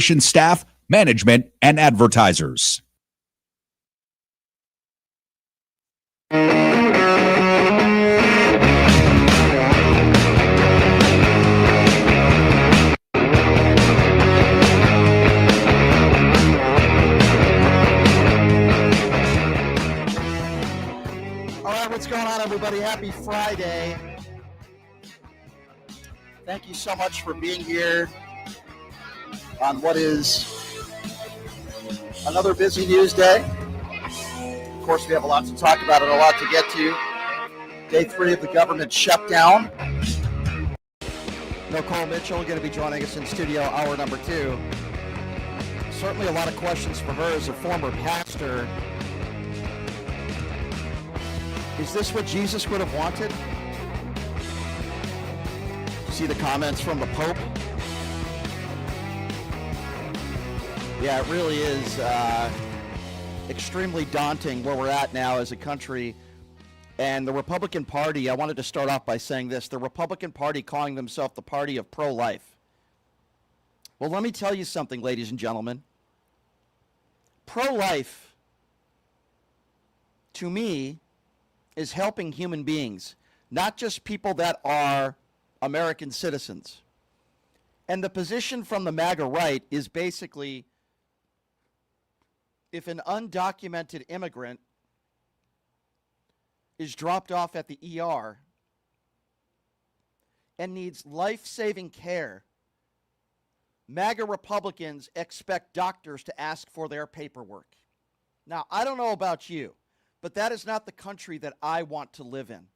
station staff, management, and advertisers. What's going on, everybody? Happy Friday. Thank you so much for being here on what is another busy news day. Of course, we have a lot to talk about and a lot to get to. Day 3 of the government shutdown. Nicole Mitchell going to be joining us in studio hour number 2. Certainly a lot of questions for her as a former pastor. Is this what Jesus would have wanted? See the comments from the Pope? Yeah, it really is extremely daunting where we're at now as a country. And the Republican Party, I wanted to start off by saying this, the Republican Party calling themselves the party of pro-life. Well, let me tell you something, ladies and gentlemen. Pro-life, to me, is helping human beings, not just people that are American citizens. And the position from the MAGA right is basically, if an undocumented immigrant is dropped off at the ER and needs life-saving care, MAGA Republicans expect doctors to ask for their paperwork. Now, I don't know about you, but that is not the country that I want to live in.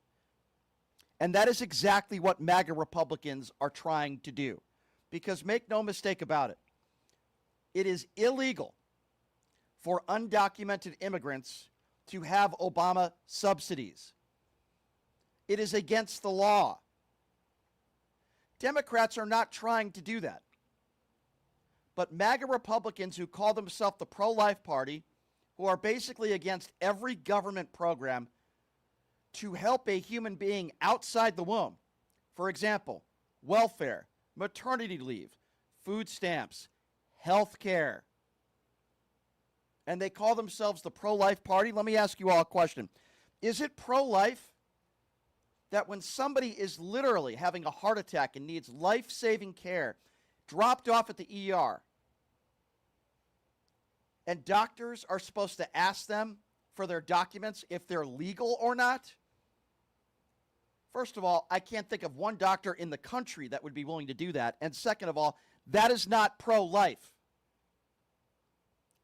And that is exactly what MAGA Republicans are trying to do. Because make no mistake about it, it is illegal for undocumented immigrants to have Obama subsidies. It is against the law. Democrats are not trying to do that. But MAGA Republicans who call themselves the pro-life party, who are basically against every government program to help a human being outside the womb. For example, welfare, maternity leave, food stamps, health care. And they call themselves the pro-life party. Let me ask you all a question. Is it pro-life that when somebody is literally having a heart attack and needs life-saving care, dropped off at the ER, and doctors are supposed to ask them for their documents if they're legal or not? First of all, I can't think of one doctor in the country that would be willing to do that. And second of all, that is not pro-life.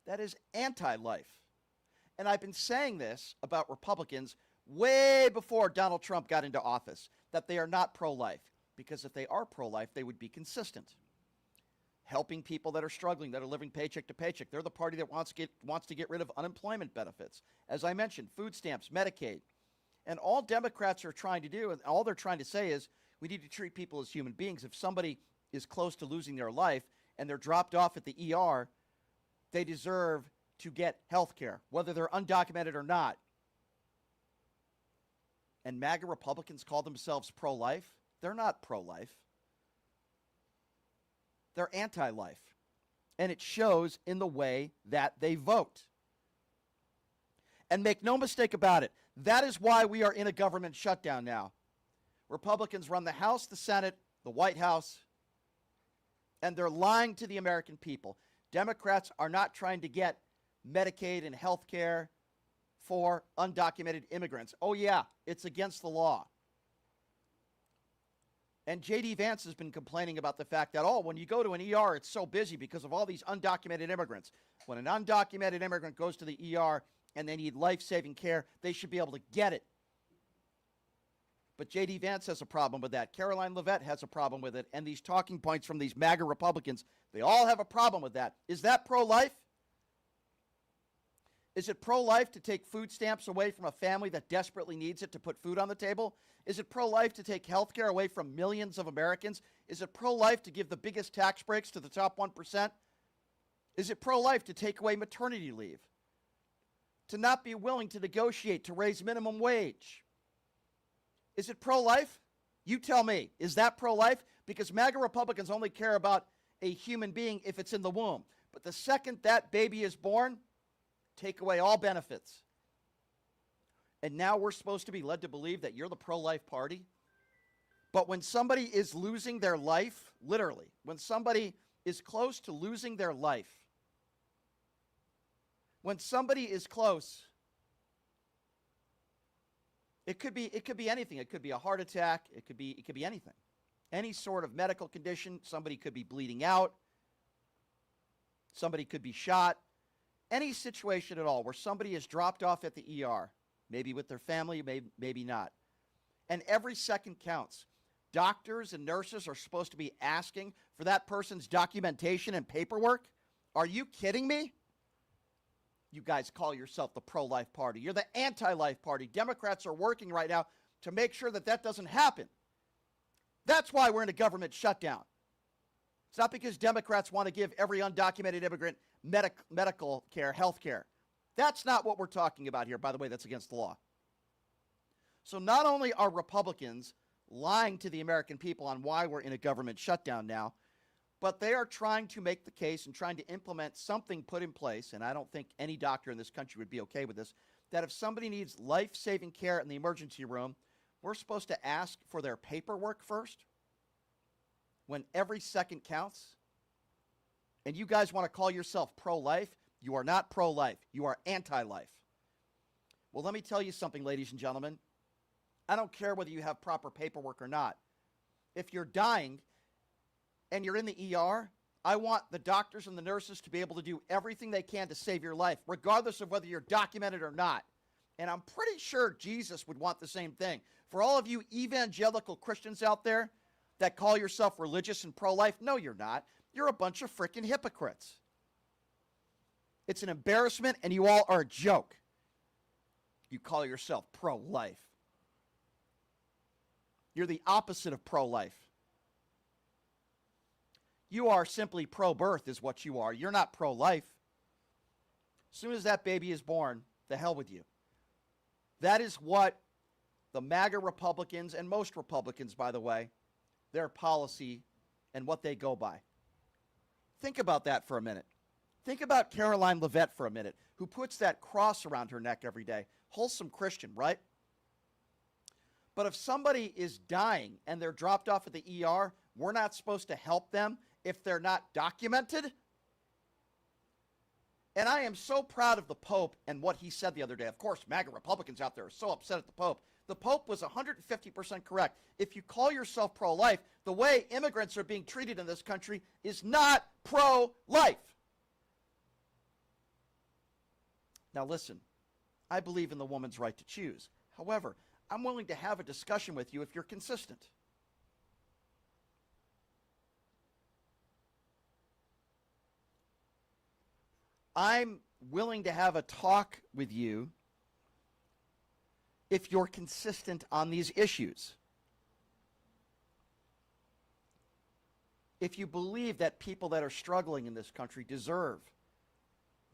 That is anti-life. And I've been saying this about Republicans way before Donald Trump got into office, that they are not pro-life. Because if they are pro-life, they would be consistent. Helping people that are struggling, that are living paycheck to paycheck. They're the party that wants to get rid of unemployment benefits. As I mentioned, food stamps, Medicaid. And all Democrats are trying to do, and all they're trying to say is, we need to treat people as human beings. If somebody is close to losing their life and they're dropped off at the ER, they deserve to get health care, whether they're undocumented or not. And MAGA Republicans call themselves pro-life. They're not pro-life. They're anti-life. And it shows in the way that they vote. And make no mistake about it, that is why we are in a government shutdown now. Republicans run the House, the Senate, the White House, and they're lying to the American people. Democrats are not trying to get Medicaid and health care for undocumented immigrants. Oh yeah, it's against the law. And J.D. Vance has been complaining about the fact that, when you go to an ER, it's so busy because of all these undocumented immigrants. When an undocumented immigrant goes to the ER and they need life-saving care, they should be able to get it. But J.D. Vance has a problem with that. Caroline Leavitt has a problem with it. And these talking points from these MAGA Republicans, they all have a problem with that. Is that pro-life? Is it pro-life to take food stamps away from a family that desperately needs it to put food on the table? Is it pro-life to take health care away from millions of Americans? Is it pro-life to give the biggest tax breaks to the top 1%? Is it pro-life to take away maternity leave? To not be willing to negotiate to raise minimum wage? Is it pro-life? You tell me. Is that pro-life? Because MAGA Republicans only care about a human being if it's in the womb. But the second that baby is born, take away all benefits. And now we're supposed to be led to believe that you're the pro-life party? But when somebody is losing their life, literally, when somebody is close to losing their life, when somebody is close, it could be anything. It could be a heart attack. It could be anything. Any sort of medical condition. Somebody could be bleeding out. Somebody could be shot. Any situation at all where somebody is dropped off at the ER, maybe with their family, maybe not. And every second counts. Doctors and nurses are supposed to be asking for that person's documentation and paperwork. Are you kidding me? You guys call yourself the pro-life party. You're the anti-life party. Democrats are working right now to make sure that that doesn't happen. That's why we're in a government shutdown. It's not because Democrats want to give every undocumented immigrant medical care, health care. That's not what we're talking about here. By the way, that's against the law. So not only are Republicans lying to the American people on why we're in a government shutdown now, but they are trying to make the case and trying to implement something put in place, and I don't think any doctor in this country would be okay with this, that if somebody needs life-saving care in the emergency room, we're supposed to ask for their paperwork first when every second counts. And you guys want to call yourself pro-life? You are not pro-life. You are anti-life. Well, let me tell you something, ladies and gentlemen. I don't care whether you have proper paperwork or not. If you're dying and you're in the ER, I want the doctors and the nurses to be able to do everything they can to save your life, regardless of whether you're documented or not. And I'm pretty sure Jesus would want the same thing. For all of you evangelical Christians out there that call yourself religious and pro-life, no, you're not. You're a bunch of freaking hypocrites. It's an embarrassment, and you all are a joke. You call yourself pro-life. You're the opposite of pro-life. You are simply pro-birth is what you are. You're not pro-life. As soon as that baby is born, the hell with you. That is what the MAGA Republicans, and most Republicans, by the way, their policy and what they go by. Think about that for a minute. Think about Caroline Leavitt for a minute, who puts that cross around her neck every day. Wholesome Christian, right? But if somebody is dying and they're dropped off at the ER, we're not supposed to help them if they're not documented? And I am so proud of the Pope and what he said the other day. Of course, MAGA Republicans out there are so upset at the Pope. The Pope was 150% correct. If you call yourself pro-life, the way immigrants are being treated in this country is not pro-life. Now listen, I believe in the woman's right to choose. However, I'm willing to have a discussion with you if you're consistent. I'm willing to have a talk with you if you're consistent on these issues. If you believe that people that are struggling in this country deserve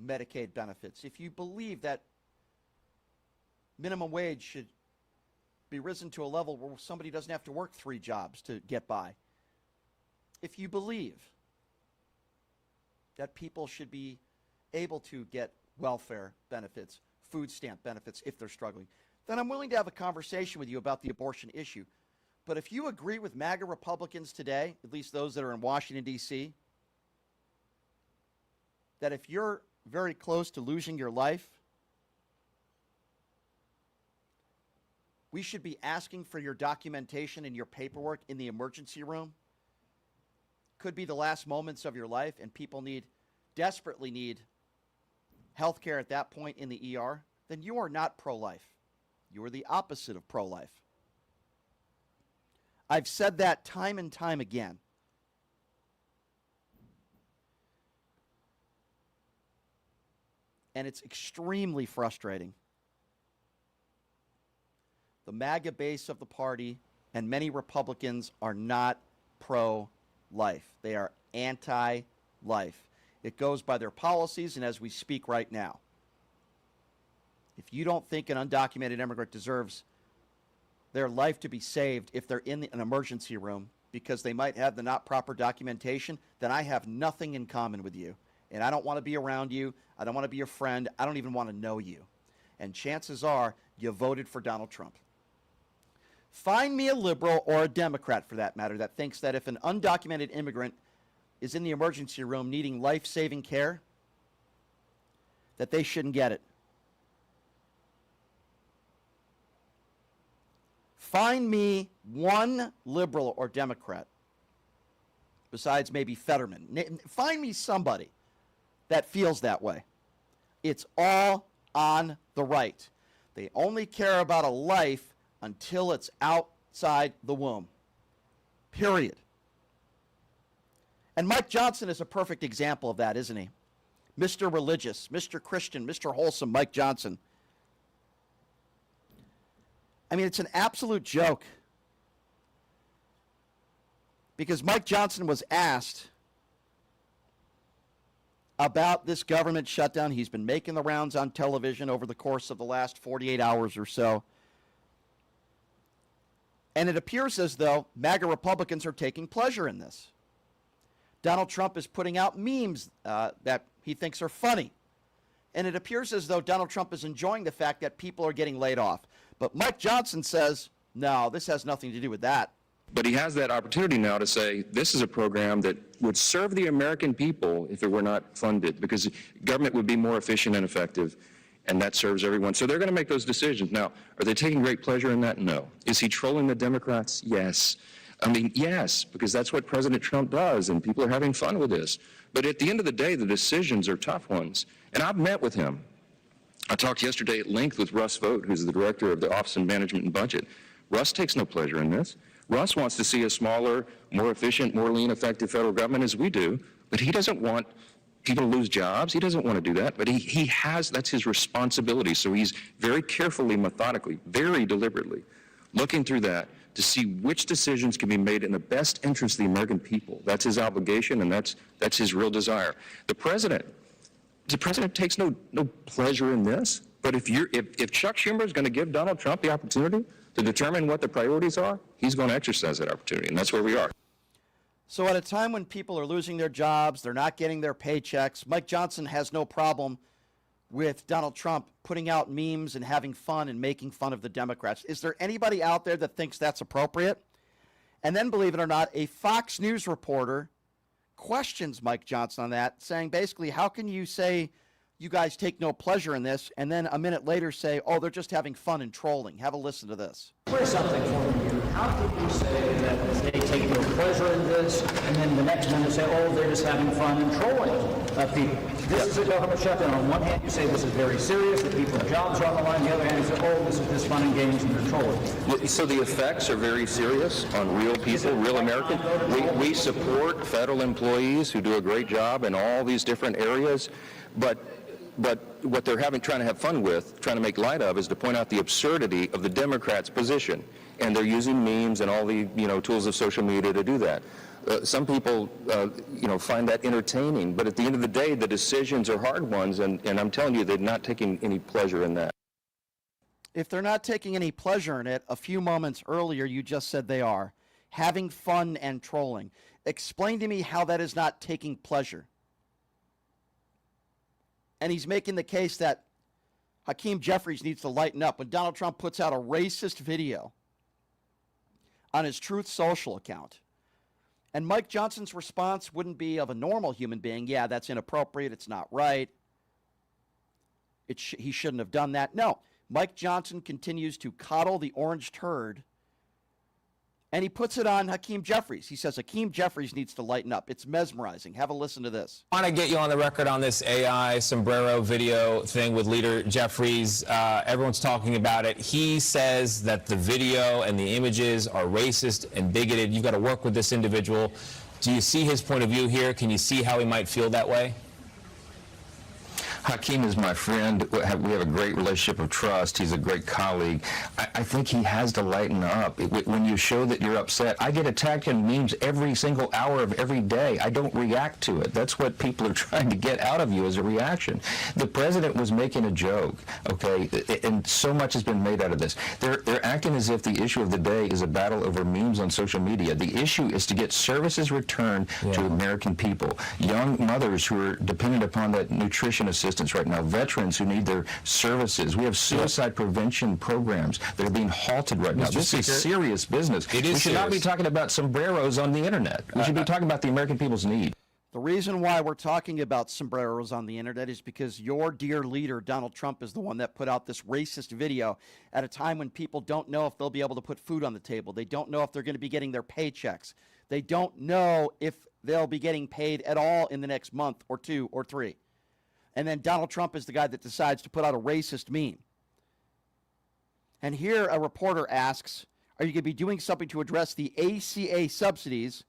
Medicaid benefits, if you believe that minimum wage should be risen to a level where somebody doesn't have to work 3 jobs to get by, if you believe that people should be able to get welfare benefits, food stamp benefits if they're struggling, then I'm willing to have a conversation with you about the abortion issue. But if you agree with MAGA Republicans today, at least those that are in Washington, D.C., that if you're very close to losing your life, we should be asking for your documentation and your paperwork in the emergency room. Could be the last moments of your life, and people desperately need health care at that point in the ER, then you are not pro-life. You are the opposite of pro-life. I've said that time and time again. And it's extremely frustrating. The MAGA base of the party and many Republicans are not pro-life. They are anti-life. It goes by their policies and as we speak right now. If you don't think an undocumented immigrant deserves their life to be saved if they're in an emergency room, because they might have the not proper documentation, then I have nothing in common with you. And I don't want to be around you. I don't want to be your friend. I don't even want to know you. And chances are you voted for Donald Trump. Find me a liberal or a Democrat, for that matter, that thinks that if an undocumented immigrant is in the emergency room needing life-saving care, that they shouldn't get it. Find me one liberal or Democrat, besides maybe Fetterman. Find me somebody that feels that way. It's all on the right. They only care about a life until it's outside the womb. Period. And Mike Johnson is a perfect example of that, isn't he? Mr. Religious, Mr. Christian, Mr. Wholesome, Mike Johnson. I mean, it's an absolute joke. Because Mike Johnson was asked about this government shutdown. He's been making the rounds on television over the course of the last 48 hours or so. And it appears as though MAGA Republicans are taking pleasure in this. Donald Trump is putting out memes that he thinks are funny. And it appears as though Donald Trump is enjoying the fact that people are getting laid off. But Mike Johnson says, no, this has nothing to do with that. But he has that opportunity now to say, this is a program that would serve the American people if it were not funded, because government would be more efficient and effective, and that serves everyone. So they're going to make those decisions. Now, are they taking great pleasure in that? No. Is he trolling the Democrats? Yes. I mean, yes, because that's what President Trump does, and people are having fun with this. But at the end of the day, the decisions are tough ones. And I've met with him. I talked yesterday at length with Russ Vought, who's the director of the Office of Management and Budget. Russ takes no pleasure in this. Russ wants to see a smaller, more efficient, more lean, effective federal government as we do, but he doesn't want people to lose jobs. He doesn't want to do that, but he has, that's his responsibility. So he's very carefully, methodically, very deliberately looking through that to see which decisions can be made in the best interest of the American people. That's his obligation, and that's his real desire. The president takes no pleasure in this, but if Chuck Schumer is going to give Donald Trump the opportunity to determine what the priorities are, he's going to exercise that opportunity, and that's where we are. So at a time when people are losing their jobs, they're not getting their paychecks, Mike Johnson has no problem with Donald Trump putting out memes and having fun and making fun of the Democrats. Is there anybody out there that thinks that's appropriate? And then, believe it or not, a Fox News reporter questions Mike Johnson on that, saying basically, how can you say you guys take no pleasure in this, and then a minute later say, oh, they're just having fun and trolling? Have a listen to this. Where's something for you? How can you say that they take no pleasure in this, and then the next minute say, oh, they're just having fun and trolling people? This is a government shutdown. On one hand, you say this is very serious, that people's jobs are on the line. On the other hand, you say, oh, this is just fun and games and they're trolling. So the effects are very serious on real people, real Americans. We support federal employees who do a great job in all these different areas, but what they're trying to have fun with, trying to make light of, is to point out the absurdity of the Democrats' position. And they're using memes and all the tools of social media to do that. Some people find that entertaining, but at the end of the day, the decisions are hard ones, and I'm telling you, they're not taking any pleasure in that. If they're not taking any pleasure in it, a few moments earlier you just said they are. Having fun and trolling. Explain to me how that is not taking pleasure. And he's making the case that Hakeem Jeffries needs to lighten up. When Donald Trump puts out a racist video on his Truth Social account, and Mike Johnson's response wouldn't be of a normal human being, yeah, that's inappropriate, it's not right, he shouldn't have done that. No, Mike Johnson continues to coddle the orange turd, and he puts it on Hakeem Jeffries. He says Hakeem Jeffries needs to lighten up. It's mesmerizing. Have a listen to this. I want to get you on the record on this AI sombrero video thing with Leader Jeffries. Everyone's talking about it. He says that the video and the images are racist and bigoted. You've got to work with this individual. Do you see his point of view here? Can you see how he might feel that way? Hakeem is my friend. We have a great relationship of trust. He's a great colleague. I think he has to lighten up. When you show that you're upset, I get attacked in memes every single hour of every day. I don't react to it. That's what people are trying to get out of you as a reaction. The president was making a joke, okay, and so much has been made out of this. They're acting as if the issue of the day is a battle over memes on social media. The issue is to get services returned to American people. Young mothers who are dependent upon that nutrition assistance right now, veterans who need their services. We have suicide prevention programs that are being halted right now. This is serious business. We should not be talking about sombreros on the internet. We should be talking about the American people's need. The reason why we're talking about sombreros on the internet is because your dear leader, Donald Trump, is the one that put out this racist video at a time when people don't know if they'll be able to put food on the table. They don't know if they're going to be getting their paychecks. They don't know if they'll be getting paid at all in the next month or 2 or 3. And then Donald Trump is the guy that decides to put out a racist meme. And here a reporter asks, are you going to be doing something to address the ACA subsidies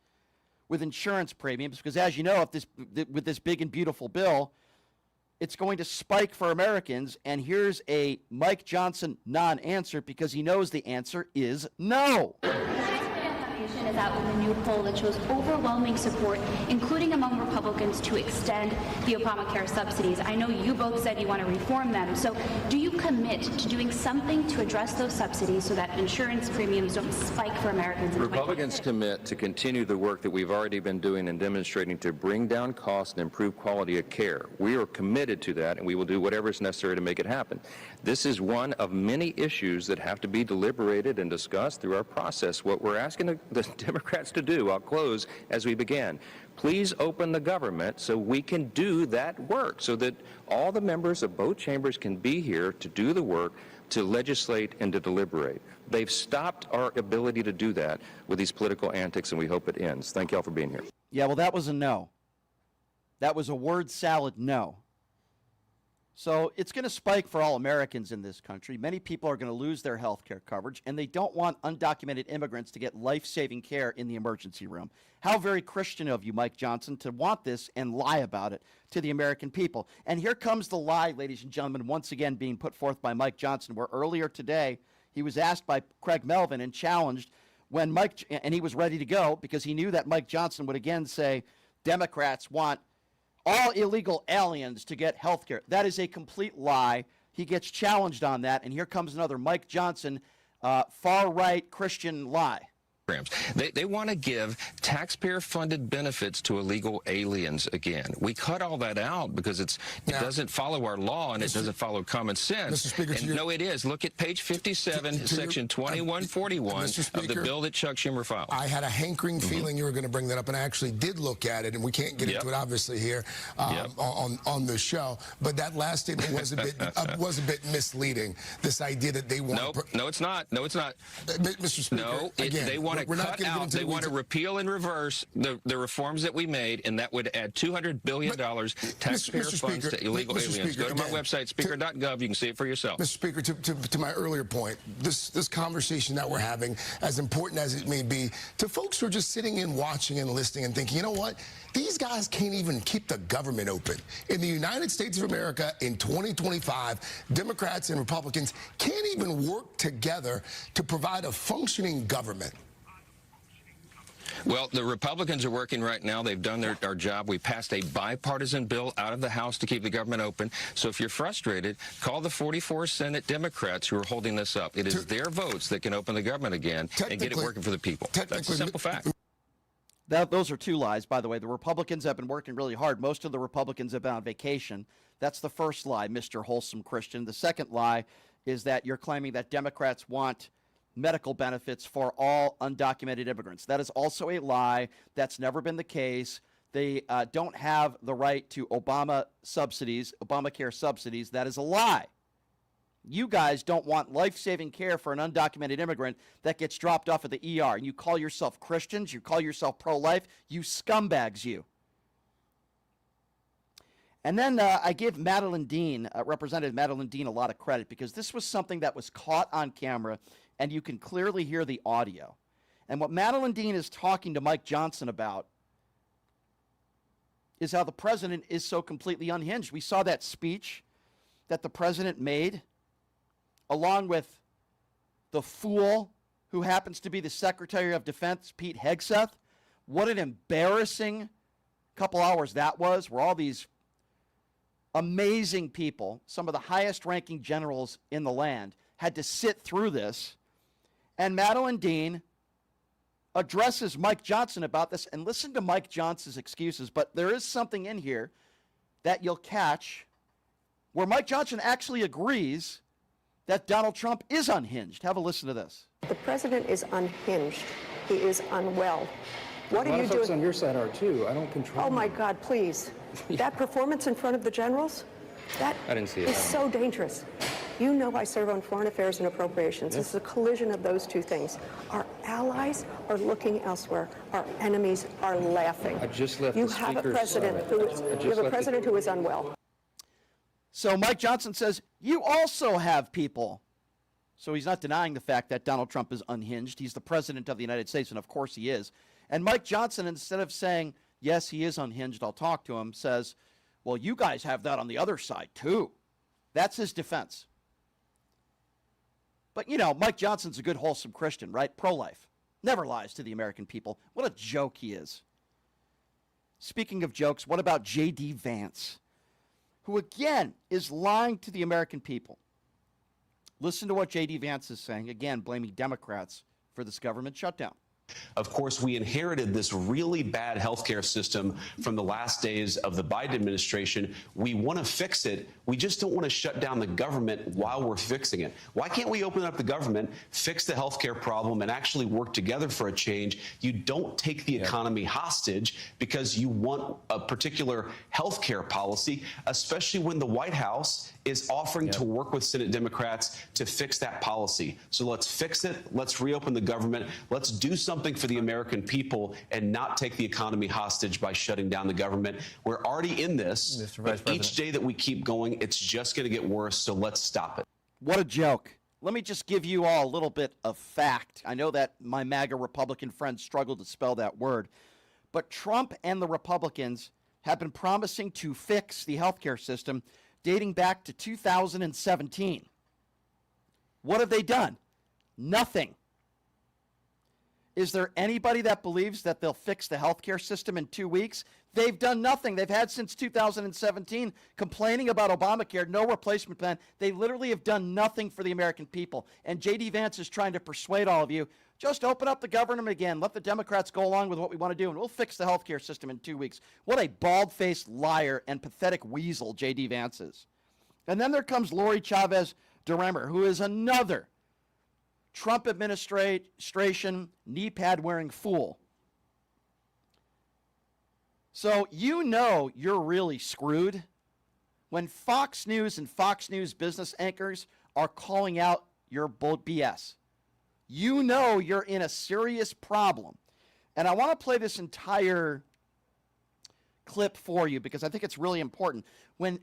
with insurance premiums? Because as you know, with this big and beautiful bill, it's going to spike for Americans. And here's a Mike Johnson non-answer because he knows the answer is no. Is out with a new poll that shows overwhelming support, including among Republicans, to extend the Obamacare subsidies. I know you both said you want to reform them. So do you commit to doing something to address those subsidies so that insurance premiums don't spike for Americans? Republicans commit to continue the work that we've already been doing and demonstrating to bring down costs and improve quality of care. We are committed to that, and we will do whatever is necessary to make it happen. This is one of many issues that have to be deliberated and discussed through our process. What we're asking the Democrats to do, I'll close as we begin. Please open the government so we can do that work, so that all the members of both chambers can be here to do the work, to legislate and to deliberate. They've stopped our ability to do that with these political antics, and we hope it ends. Thank you all for being here. Yeah, well, that was a no. That was a word salad no. So it's going to spike for all Americans in this country. Many people are going to lose their health care coverage, and they don't want undocumented immigrants to get life-saving care in the emergency room. How very Christian of you, Mike Johnson, to want this and lie about it to the American people. And here comes the lie, ladies and gentlemen, once again being put forth by Mike Johnson, where earlier today he was asked by Craig Melvin and challenged when and he was ready to go because he knew that Mike Johnson would again say Democrats want all illegal aliens to get health care. That is a complete lie. He gets challenged on that, and here comes another Mike Johnson far-right Christian lie. They want to give taxpayer-funded benefits to illegal aliens again. We cut all that out because it doesn't follow our law and it doesn't follow common sense. Mr. Speaker, and no, it is. Look at page 57, section 2141 of the bill that Chuck Schumer filed. I had a hankering feeling you were going to bring that up, and I actually did look at it, and we can't get into it obviously here on the show. But that last statement was a bit misleading. This idea that they want. No, it's not. No, it's not. Mr. Speaker, no, again, they want to cut out. They want to repeal and reverse the reforms that we made, and that would add $200 billion taxpayer funds to illegal aliens. Go to my website, speaker.gov. You can see it for yourself. Mr. Speaker, to my earlier point, this conversation that we're having, as important as it may be, to folks who are just sitting in watching and listening and thinking, you know what? These guys can't even keep the government open. In the United States of America in 2025, Democrats and Republicans can't even work together to provide a functioning government. Well, the Republicans are working right now. They've done their job. We passed a bipartisan bill out of the House to keep the government open. So if you're frustrated, call the 44 Senate Democrats who are holding this up. It is their votes that can open the government again and get it working for the people. That's a simple fact. Those are two lies, by the way. The Republicans have been working really hard. Most of the Republicans have been on vacation. That's the first lie, Mr. Wholesome Christian. The second lie is that you're claiming that Democrats want medical benefits for all undocumented immigrants. That is also a lie. That's never been the case. They don't have the right to Obamacare subsidies. That is a lie. You guys don't want life-saving care for an undocumented immigrant that gets dropped off at the ER. And you call yourself Christians. You call yourself pro-life. You scumbags, you. And then I give Madeline Dean, Representative Madeline Dean, a lot of credit because this was something that was caught on camera, and you can clearly hear the audio. And what Madeline Dean is talking to Mike Johnson about is how the president is so completely unhinged. We saw that speech that the president made, along with the fool who happens to be the Secretary of Defense, Pete Hegseth. What an embarrassing couple hours that was, where all these amazing people, some of the highest ranking generals in the land, had to sit through this. And Madeleine Dean addresses Mike Johnson about this, and listen to Mike Johnson's excuses. But there is something in here that you'll catch where Mike Johnson actually agrees that Donald Trump is unhinged. Have a listen to this. The president is unhinged. He is unwell. What are you doing? A lot of folks on your side are too. I don't control. Oh my God, please. That performance in front of the generals, that I didn't see it. is so dangerous. You know I serve on Foreign Affairs and Appropriations. This is a collision of those two things. Our allies are looking elsewhere. Our enemies are laughing. I just left you the have a speaker's president summit. who is unwell. So Mike Johnson says, you also have people. So he's not denying the fact that Donald Trump is unhinged. He's the president of the United States, and of course he is. And Mike Johnson, instead of saying, yes, he is unhinged, I'll talk to him, says, well, you guys have that on the other side too. That's his defense. But, you know, Mike Johnson's a good, wholesome Christian, right? Pro-life. Never lies to the American people. What a joke he is. Speaking of jokes, what about J.D. Vance, who, again, is lying to the American people? Listen to what J.D. Vance is saying, again, blaming Democrats for this government shutdown. Of course, we inherited this really bad healthcare system from the last days of the Biden administration. We want to fix it. We just don't want to shut down the government while we're fixing it. Why can't we open up the government, fix the healthcare problem, and actually work together for a change? You don't take the economy hostage because you want a particular healthcare policy, especially when the White House is offering to work with Senate Democrats to fix that policy. So let's fix it. Let's reopen the government. Let's do something for the American people and not take the economy hostage by shutting down the government. We're already in this, but each day that we keep going, it's just going to get worse. So let's stop it. What a joke. Let me just give you all a little bit of fact. I know that my MAGA Republican friends struggle to spell that word, but Trump and the Republicans have been promising to fix the healthcare system dating back to 2017. What have they done? Nothing. Is there anybody that believes that they'll fix the healthcare system in 2 weeks? They've done nothing. They've had since 2017 complaining about Obamacare, no replacement plan. They literally have done nothing for the American people. And J.D. Vance is trying to persuade all of you, just open up the government again. Let the Democrats go along with what we want to do, and we'll fix the healthcare system in 2 weeks. What a bald-faced liar and pathetic weasel J.D. Vance is. And then there comes Lori Chavez DeRemer, who is another Trump administration knee pad wearing fool. So you know you're really screwed when Fox News and Fox News business anchors are calling out your BS. You know you're in a serious problem. And I want to play this entire clip for you because I think it's really important. When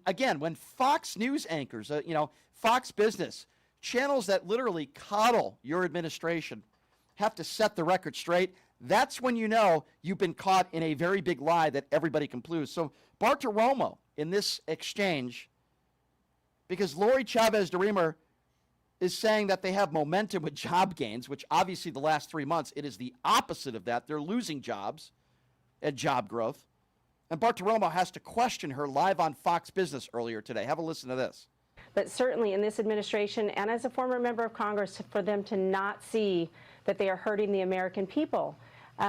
Fox News anchors, Fox Business, channels that literally coddle your administration, have to set the record straight, that's when you know you've been caught in a very big lie that everybody can prove. So Bartiromo in this exchange, because Lori Chavez DeRemer is saying that they have momentum with job gains, which obviously the last 3 months, it is the opposite of that. They're losing jobs and job growth. And Bartiromo has to question her live on Fox Business earlier today. Have a listen to this. But certainly in this administration, and as a former member of Congress, for them to not see that they are hurting the American people.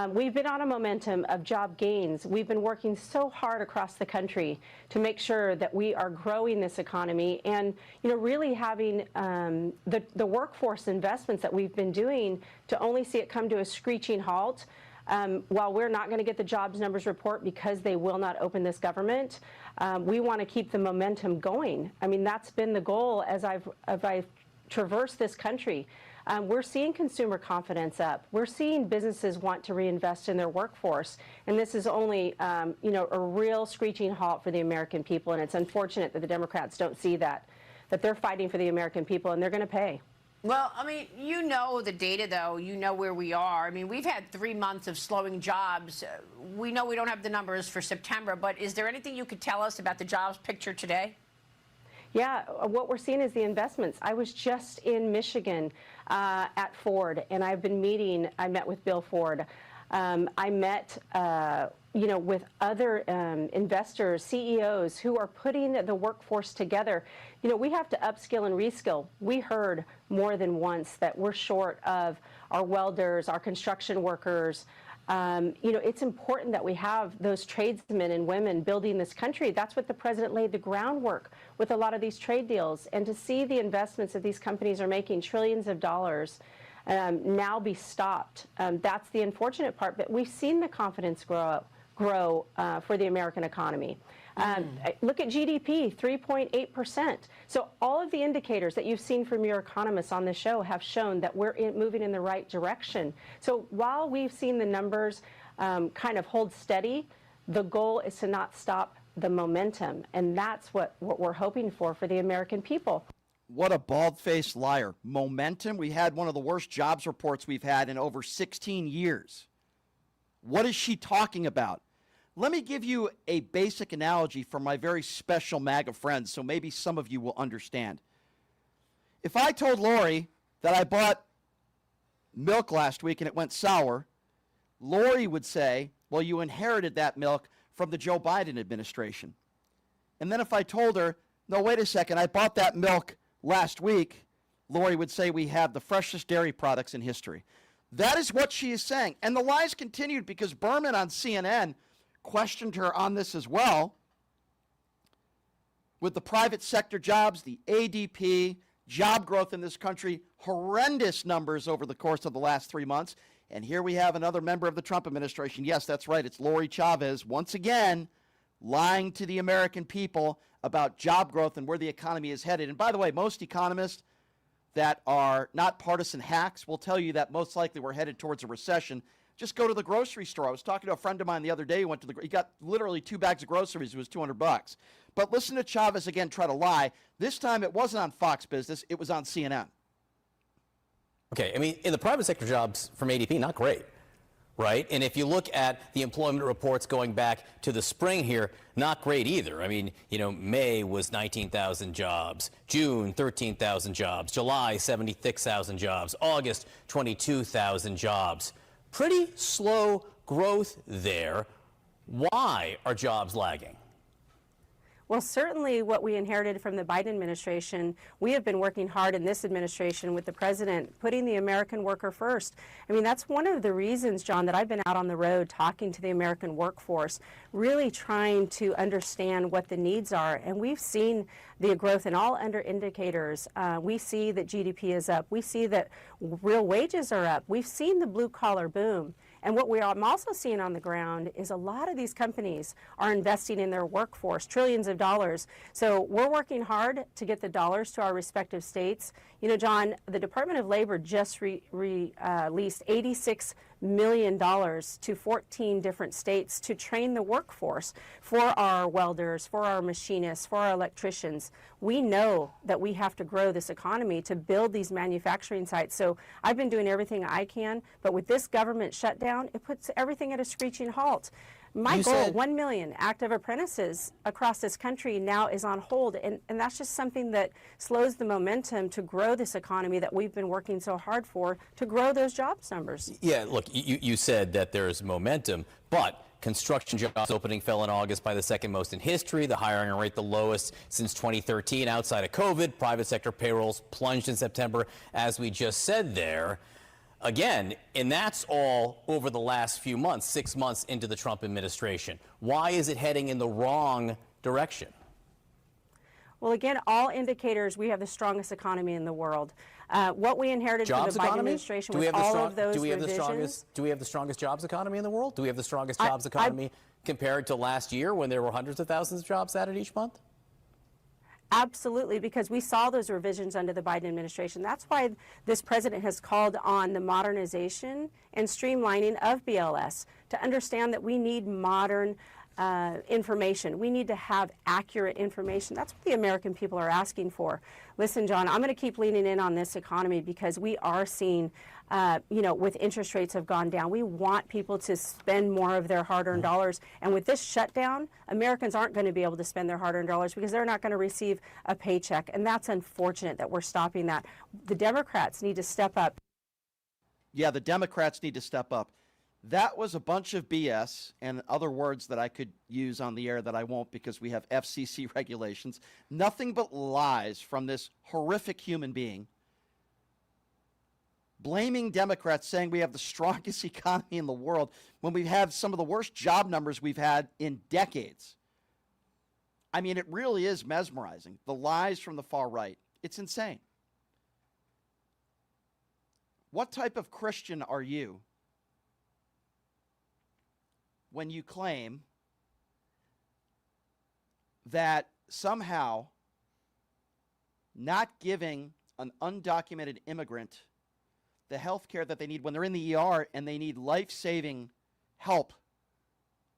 We've been on a momentum of job gains. We've been working so hard across the country to make sure that we are growing this economy and, really having the workforce investments that we've been doing to only see it come to a screeching halt. While we're not going to get the jobs numbers report because they will not open this government, we want to keep the momentum going. I mean, that's been the goal as I've traversed this country. We're seeing consumer confidence up. We're seeing businesses want to reinvest in their workforce. And this is only, a real screeching halt for the American people. And it's unfortunate that the Democrats don't see that they're fighting for the American people and they're going to pay. Well, I mean, you know the data, though. You know where we are. I mean, we've had 3 months of slowing jobs. We know we don't have the numbers for September, but is there anything you could tell us about the jobs picture today? Yeah, what we're seeing is the investments. I was just in Michigan at Ford, and I've been meeting. I met with Bill Ford. I met, with other investors, CEOs who are putting the workforce together. We have to upskill and reskill. We heard more than once that we're short of our welders, our construction workers. It's important that we have those tradesmen and women building this country. That's what the president laid the groundwork with a lot of these trade deals. And to see the investments that these companies are making, trillions of dollars, now be stopped. That's the unfortunate part. But we've seen the confidence grow for the American economy. Look at GDP, 3.8%. So all of the indicators that you've seen from your economists on the show have shown that we're moving in the right direction. So while we've seen the numbers kind of hold steady, the goal is to not stop the momentum. And that's what we're hoping for the American people. What a bald-faced liar. Momentum? We had one of the worst jobs reports we've had in over 16 years. What is she talking about? Let me give you a basic analogy from my very special MAGA friends, so maybe some of you will understand. If I told Lori that I bought milk last week and it went sour, Lori would say, well, you inherited that milk from the Joe Biden administration. And then if I told her, no, wait a second, I bought that milk last week, Lori would say we have the freshest dairy products in history. That is what she is saying. And the lies continued because Berman on CNN questioned her on this as well. With the private sector jobs, the ADP, job growth in this country, horrendous numbers over the course of the last 3 months. And here we have another member of the Trump administration. Yes, that's right. It's Lori Chavez, once again, lying to the American people about job growth and where the economy is headed. And by the way, most economists that are not partisan hacks will tell you that most likely we're headed towards a recession. Just go to the grocery store. I was talking to a friend of mine the other day who he got literally 2 bags of groceries. It was $200. But listen to Chavez again try to lie. This time it wasn't on Fox Business. It was on CNN. Okay, I mean, in the private sector jobs from ADP, not great, right? And if you look at the employment reports going back to the spring here, not great either. I mean, May was 19,000 jobs, June 13,000 jobs, July 76,000 jobs, August 22,000 jobs. Pretty slow growth there. Why are jobs lagging? Well, certainly what we inherited from the Biden administration, we have been working hard in this administration with the president, putting the American worker first. I mean, that's one of the reasons, John, that I've been out on the road talking to the American workforce, really trying to understand what the needs are. And we've seen the growth in all under indicators. We see that GDP is up. We see that real wages are up. We've seen the blue collar boom. And what I'm also seeing on the ground is a lot of these companies are investing in their workforce, trillions of dollars. So we're working hard to get the dollars to our respective states. John, the Department of Labor just released $86 million to 14 different states to train the workforce for our welders, for our machinists, for our electricians. We know that we have to grow this economy to build these manufacturing sites. So I've been doing everything I can, but with this government shutdown, it puts everything at a screeching halt. My goal, 1 million active apprentices across this country now is on hold, and that's just something that slows the momentum to grow this economy that we've been working so hard for, to grow those jobs numbers. Yeah, look, you said that there's momentum, but construction jobs opening fell in August by the second most in history, the hiring rate the lowest since 2013 outside of COVID. Private sector payrolls plunged in September, as we just said there. Again, and that's all over the last few months, 6 months into the Trump administration. Why is it heading in the wrong direction? Well, again, all indicators, we have the strongest economy in the world. What we inherited from the Biden administration was all of those revisions. Do we have the strongest jobs economy in the world? Do we have the strongest jobs economy compared to last year when there were hundreds of thousands of jobs added each month? Absolutely, because we saw those revisions under the Biden administration. That's why this president has called on the modernization and streamlining of BLS to understand that we need modern information. We need to have accurate information. That's what the American people are asking for. Listen, John, I'm going to keep leaning in on this economy because we are seeing, with interest rates have gone down, we want people to spend more of their hard-earned dollars. And with this shutdown, Americans aren't going to be able to spend their hard-earned dollars because they're not going to receive a paycheck. And that's unfortunate that we're stopping that. The Democrats need to step up. Yeah, the Democrats need to step up. That was a bunch of BS and other words that I could use on the air that I won't because we have FCC regulations. Nothing but lies from this horrific human being. Blaming Democrats, saying we have the strongest economy in the world when we have some of the worst job numbers we've had in decades. I mean, it really is mesmerizing. The lies from the far right. It's insane. What type of Christian are you when you claim that somehow not giving an undocumented immigrant the health care that they need when they're in the ER and they need life-saving help,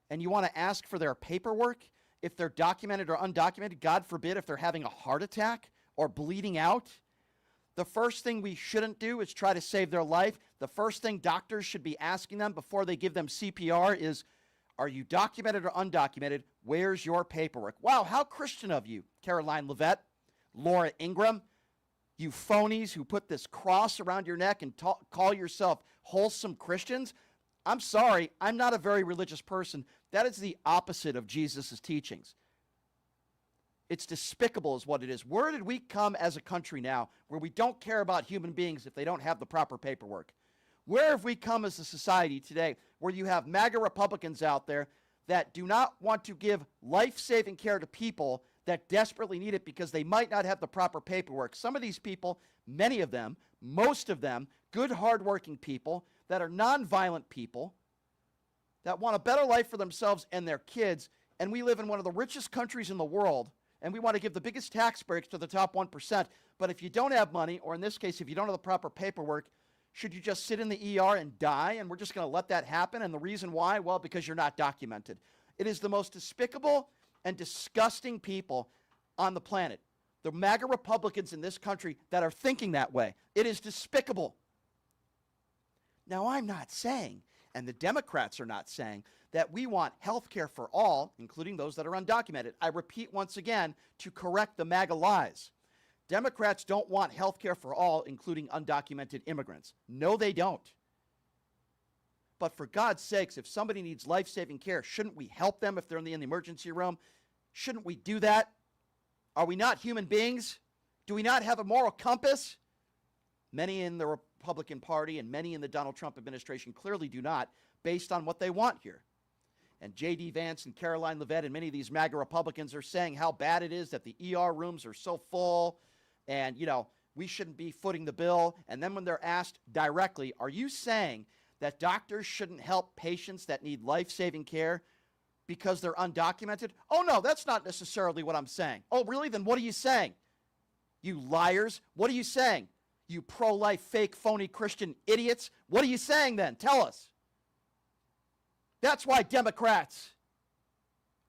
and you want to ask for their paperwork if they're documented or undocumented, God forbid if they're having a heart attack or bleeding out? The first thing we shouldn't do is try to save their life. The first thing doctors should be asking them before they give them CPR is, are you documented or undocumented? Where's your paperwork? Wow, how Christian of you, Caroline Levitt, Laura Ingraham, you phonies who put this cross around your neck and call yourself wholesome Christians. I'm sorry, I'm not a very religious person. That is the opposite of Jesus' teachings. It's despicable is what it is. Where did we come as a country now where we don't care about human beings if they don't have the proper paperwork? Where have we come as a society today where you have MAGA Republicans out there that do not want to give life-saving care to people that desperately need it because they might not have the proper paperwork? Some of these people, many of them, most of them, good, hardworking people that are nonviolent people that want a better life for themselves and their kids, and we live in one of the richest countries in the world, and we want to give the biggest tax breaks to the top 1%. But if you don't have money, or in this case, if you don't have the proper paperwork, should you just sit in the ER and die, and we're just going to let that happen? And the reason why? Well, because you're not documented. It is the most despicable and disgusting people on the planet. The MAGA Republicans in this country that are thinking that way. It is despicable. Now, I'm not saying, and the Democrats are not saying, that we want health care for all, including those that are undocumented. I repeat once again to correct the MAGA lies. Democrats don't want health care for all, including undocumented immigrants. No, they don't. But for God's sakes, if somebody needs life-saving care, shouldn't we help them if they're in the emergency room? Shouldn't we do that? Are we not human beings? Do we not have a moral compass? Many in the Republican Party and many in the Donald Trump administration clearly do not, based on what they want here. And J.D. Vance and Caroline Levitt and many of these MAGA Republicans are saying how bad it is that the ER rooms are so full and, we shouldn't be footing the bill. And then when they're asked directly, are you saying that doctors shouldn't help patients that need life-saving care because they're undocumented? Oh, no, that's not necessarily what I'm saying. Oh, really? Then what are you saying? You liars. What are you saying? You pro-life, fake, phony Christian idiots. What are you saying then? Tell us. That's why Democrats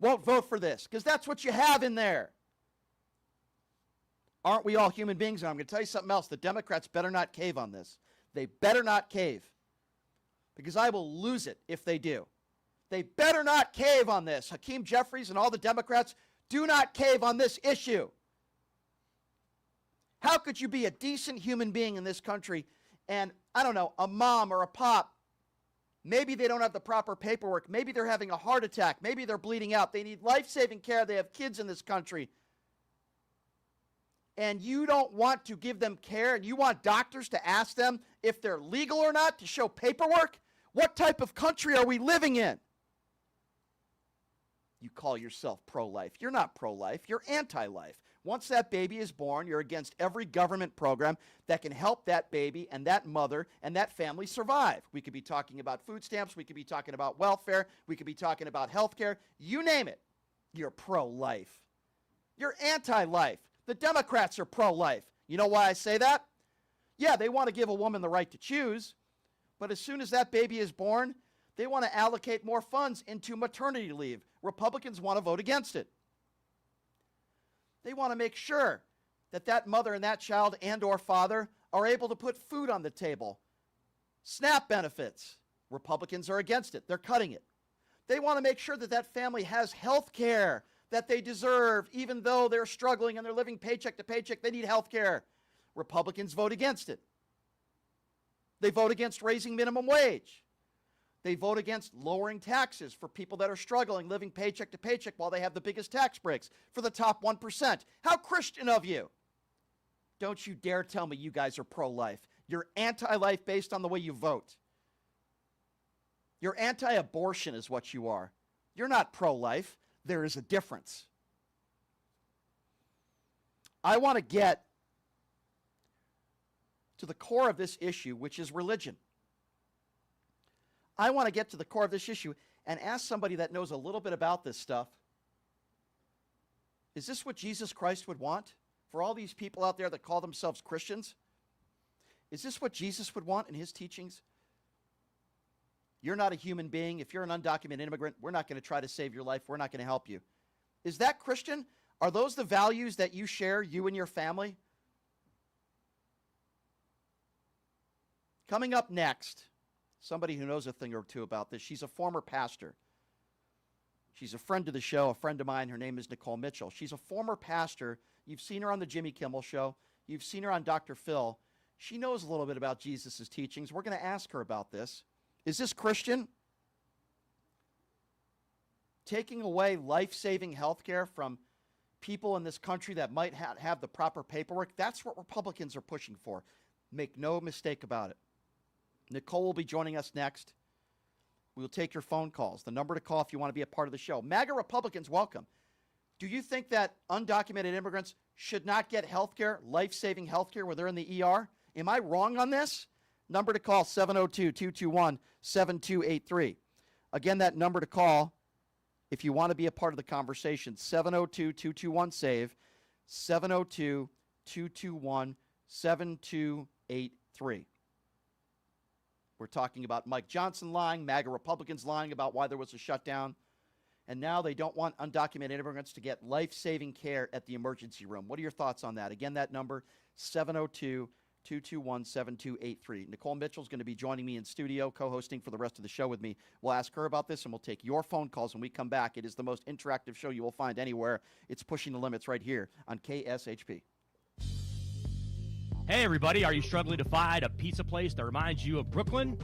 won't vote for this, because that's what you have in there. Aren't we all human beings? And I'm going to tell you something else. The Democrats better not cave on this. They better not cave, because I will lose it if they do. They better not cave on this. Hakeem Jeffries and all the Democrats, do not cave on this issue. How could you be a decent human being in this country and, I don't know, a mom or a pop, maybe they don't have the proper paperwork, maybe they're having a heart attack, maybe they're bleeding out, they need life-saving care, they have kids in this country, and you don't want to give them care, and you want doctors to ask them if they're legal or not to show paperwork? What type of country are we living in? You call yourself pro-life. You're not pro-life. You're anti-life. Once that baby is born, you're against every government program that can help that baby and that mother and that family survive. We could be talking about food stamps. We could be talking about welfare. We could be talking about health care. You name it. You're pro-life. You're anti-life. The Democrats are pro-life. You know why I say that? Yeah, they want to give a woman the right to choose, but as soon as that baby is born, they want to allocate more funds into maternity leave, Republicans want to vote against it. They want to make sure that that mother and that child and or father are able to put food on the table. SNAP benefits. Republicans are against it. They're cutting it. They want to make sure that that family has health care that they deserve, even though they're struggling and they're living paycheck to paycheck. They need health care. Republicans vote against it. They vote against raising minimum wage. They vote against lowering taxes for people that are struggling, living paycheck to paycheck while they have the biggest tax breaks for the top 1%. How Christian of you. Don't you dare tell me you guys are pro-life. You're anti-life based on the way you vote. You're anti-abortion is what you are. You're not pro-life. There is a difference. I want to get to the core of this issue, which is religion. I want to get to the core of this issue and ask somebody that knows a little bit about this stuff, is this what Jesus Christ would want for all these people out there that call themselves Christians? Is this what Jesus would want in his teachings? You're not a human being. If you're an undocumented immigrant, we're not going to try to save your life. We're not going to help you. Is that Christian? Are those the values that you share, you and your family? Coming up next, somebody who knows a thing or two about this. She's a former pastor. She's a friend of the show, a friend of mine. Her name is Nicole Mitchell. She's a former pastor. You've seen her on the Jimmy Kimmel Show. You've seen her on Dr. Phil. She knows a little bit about Jesus' teachings. We're going to ask her about this. Is this Christian? Taking away life-saving health care from people in this country that might have the proper paperwork, that's what Republicans are pushing for. Make no mistake about it. Nicole will be joining us next. We'll take your phone calls. The number to call if you want to be a part of the show. MAGA Republicans, welcome. Do you think that undocumented immigrants should not get health care, life-saving health care, where they're in the ER? Am I wrong on this? Number to call, 702-221-7283. Again, that number to call if you want to be a part of the conversation, 702-221-SAVE, 702-221-7283. We're talking about Mike Johnson lying, MAGA Republicans lying about why there was a shutdown, and now they don't want undocumented immigrants to get life-saving care at the emergency room. What are your thoughts on that? Again, that number, 702-221-7283. Nicole Mitchell's going to be joining me in studio, co-hosting for the rest of the show with me. We'll ask her about this, and we'll take your phone calls when we come back. It is the most interactive show you will find anywhere. It's Pushing the Limits right here on KSHP. Hey, everybody, are you struggling to find a pizza place that reminds you of Brooklyn?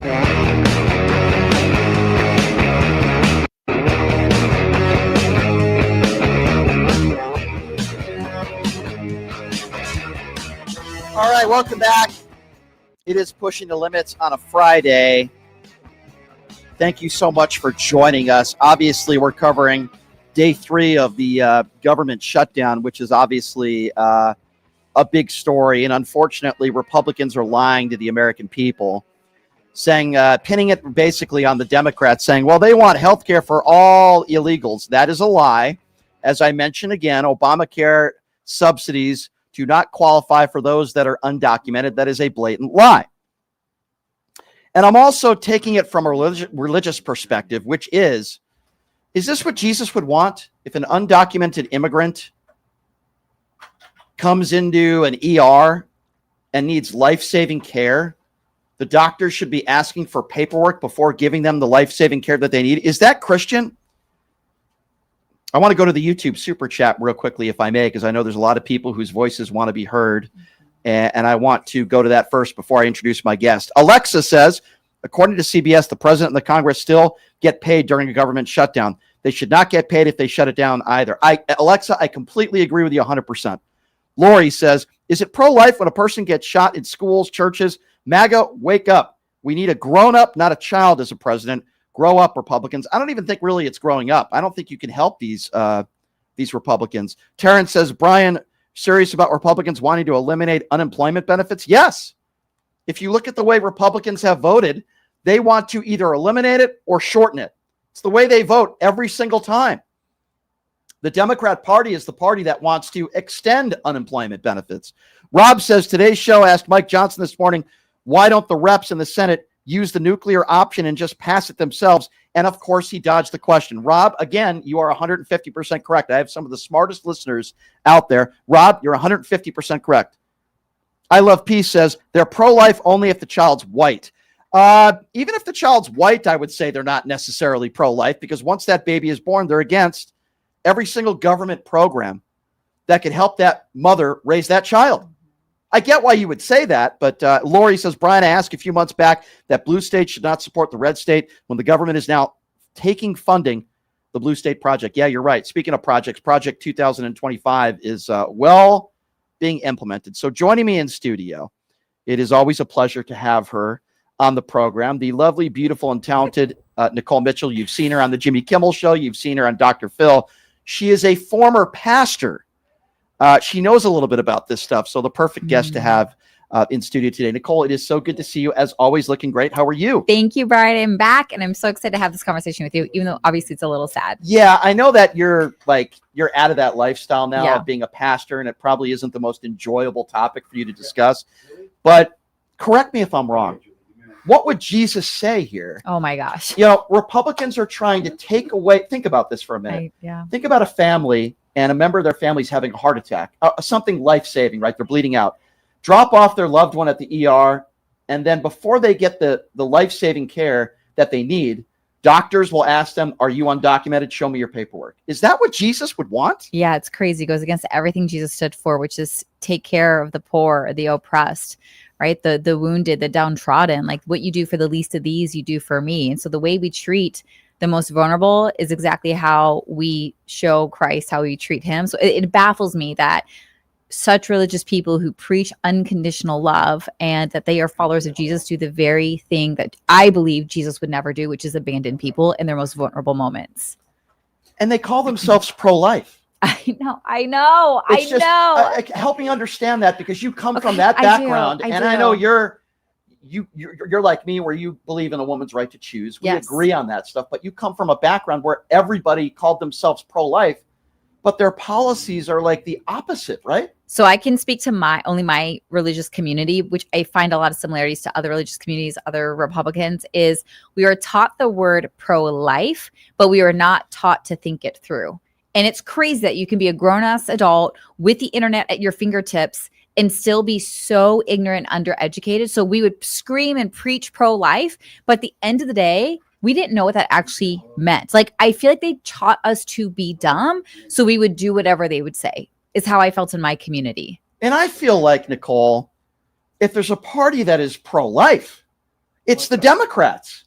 All right, welcome back. It is Pushing the Limits on a Friday. Thank you so much for joining us. Obviously, we're covering day 3 of the government shutdown, which is obviously a big story. And unfortunately, Republicans are lying to the American people, saying, pinning it basically on the Democrats, saying, well, they want health care for all illegals. That is a lie. As I mentioned again, Obamacare subsidies do not qualify for those that are undocumented. That is a blatant lie. And I'm also taking it from a religious perspective, which is this what Jesus would want? If an undocumented immigrant comes into an ER and needs life-saving care, the doctor should be asking for paperwork before giving them the life-saving care that they need. Is that Christian? I want to go to the YouTube super chat real quickly, if I may, because I know there's a lot of people whose voices want to be heard. And I want to go to that first before I introduce my guest. Alexa says, according to CBS, the president and the Congress still get paid during a government shutdown. They should not get paid if they shut it down either. Alexa, I completely agree with you 100%. Lori says, is it pro-life when a person gets shot in schools, churches? MAGA, wake up. We need a grown-up, not a child as a president. Grow up, Republicans. I don't even think really it's growing up. I don't think you can help these Republicans. Terrence says, Brian, serious about Republicans wanting to eliminate unemployment benefits? Yes. If you look at the way Republicans have voted, they want to either eliminate it or shorten it. It's the way they vote every single time. The Democrat Party is the party that wants to extend unemployment benefits. Rob says, today's show asked Mike Johnson this morning, why don't the reps in the Senate use the nuclear option and just pass it themselves? And of course, he dodged the question. Rob, again, you are 150% correct. I have some of the smartest listeners out there. Rob, you're 150% correct. I Love Peace says they're pro-life only if the child's white. Even if the child's white, I would say they're not necessarily pro-life, because once that baby is born, they're against every single government program that could help that mother raise that child. I get why you would say that, but Lori says, Brian, I asked a few months back that blue states should not support the red state when the government is now taking funding the Blue State Project. Yeah, you're right. Speaking of projects, Project 2025 is being implemented. So joining me in studio, it is always a pleasure to have her on the program. The lovely, beautiful, and talented Nicole Mitchell. You've seen her on the Jimmy Kimmel Show. You've seen her on Dr. Phil. She is a former pastor. She knows a little bit about this stuff, so the perfect guest to have in studio today. Nicole, it is so good to see you. As always, looking great. How are you? Thank you, Brian. I'm back, and I'm so excited to have this conversation with you, even though obviously it's a little sad. Yeah, I know that you're out of that lifestyle now of being a pastor, and it probably isn't the most enjoyable topic for you to discuss. But correct me if I'm wrong. What would Jesus say here? Oh, my gosh. You know, Republicans are trying to take away. Think about this for a minute. Think about a family and a member of their family is having a heart attack, something life-saving, right? They're bleeding out. Drop off their loved one at the ER, and then before they get the life-saving care that they need, doctors will ask them, are you undocumented? Show me your paperwork. Is that what Jesus would want? Yeah, it's crazy. It goes against everything Jesus stood for, which is take care of the poor, the oppressed, right? The wounded, the downtrodden. Like, what you do for the least of these, you do for me. And so the way we treat the most vulnerable is exactly how we show Christ, how we treat him. So it baffles me that such religious people who preach unconditional love and that they are followers of Jesus do the very thing that I believe Jesus would never do, which is abandon people in their most vulnerable moments. And they call themselves pro-life. I know. Help me understand that, because you come from that background, I know you're like me, where you believe in a woman's right to choose. We agree on that stuff, but you come from a background where everybody called themselves pro-life, but their policies are like the opposite, right? So I can speak to only my religious community, which I find a lot of similarities to other religious communities, other Republicans, is we are taught the word pro-life, but we are not taught to think it through. And it's crazy that you can be a grown-ass adult with the internet at your fingertips and still be so ignorant, undereducated. So we would scream and preach pro-life, but at the end of the day, we didn't know what that actually meant. Like, I feel like they taught us to be dumb, so we would do whatever they would say, is how I felt in my community. And I feel like, Nicole, if there's a party that is pro-life, It's the Democrats.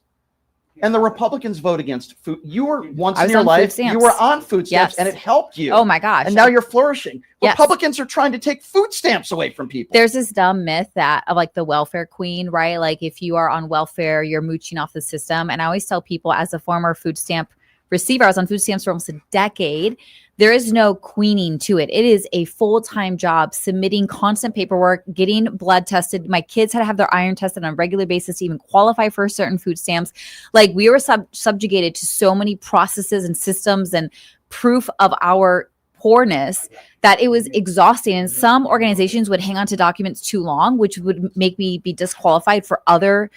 And the Republicans vote against food. You were once in your life, you were on food stamps, and it helped you. Oh my gosh. And now you're flourishing. Yes. Republicans are trying to take food stamps away from people. There's this dumb myth that of like the welfare queen, right? Like if you are on welfare, you're mooching off the system. And I always tell people, as a former food stamp receiver, I was on food stamps for almost a decade. There is no queening to it. It is a full-time job, submitting constant paperwork, getting blood tested. My kids had to have their iron tested on a regular basis to even qualify for certain food stamps. Like we were subjugated to so many processes and systems and proof of our poorness that it was exhausting. And some organizations would hang on to documents too long, which would make me be disqualified for other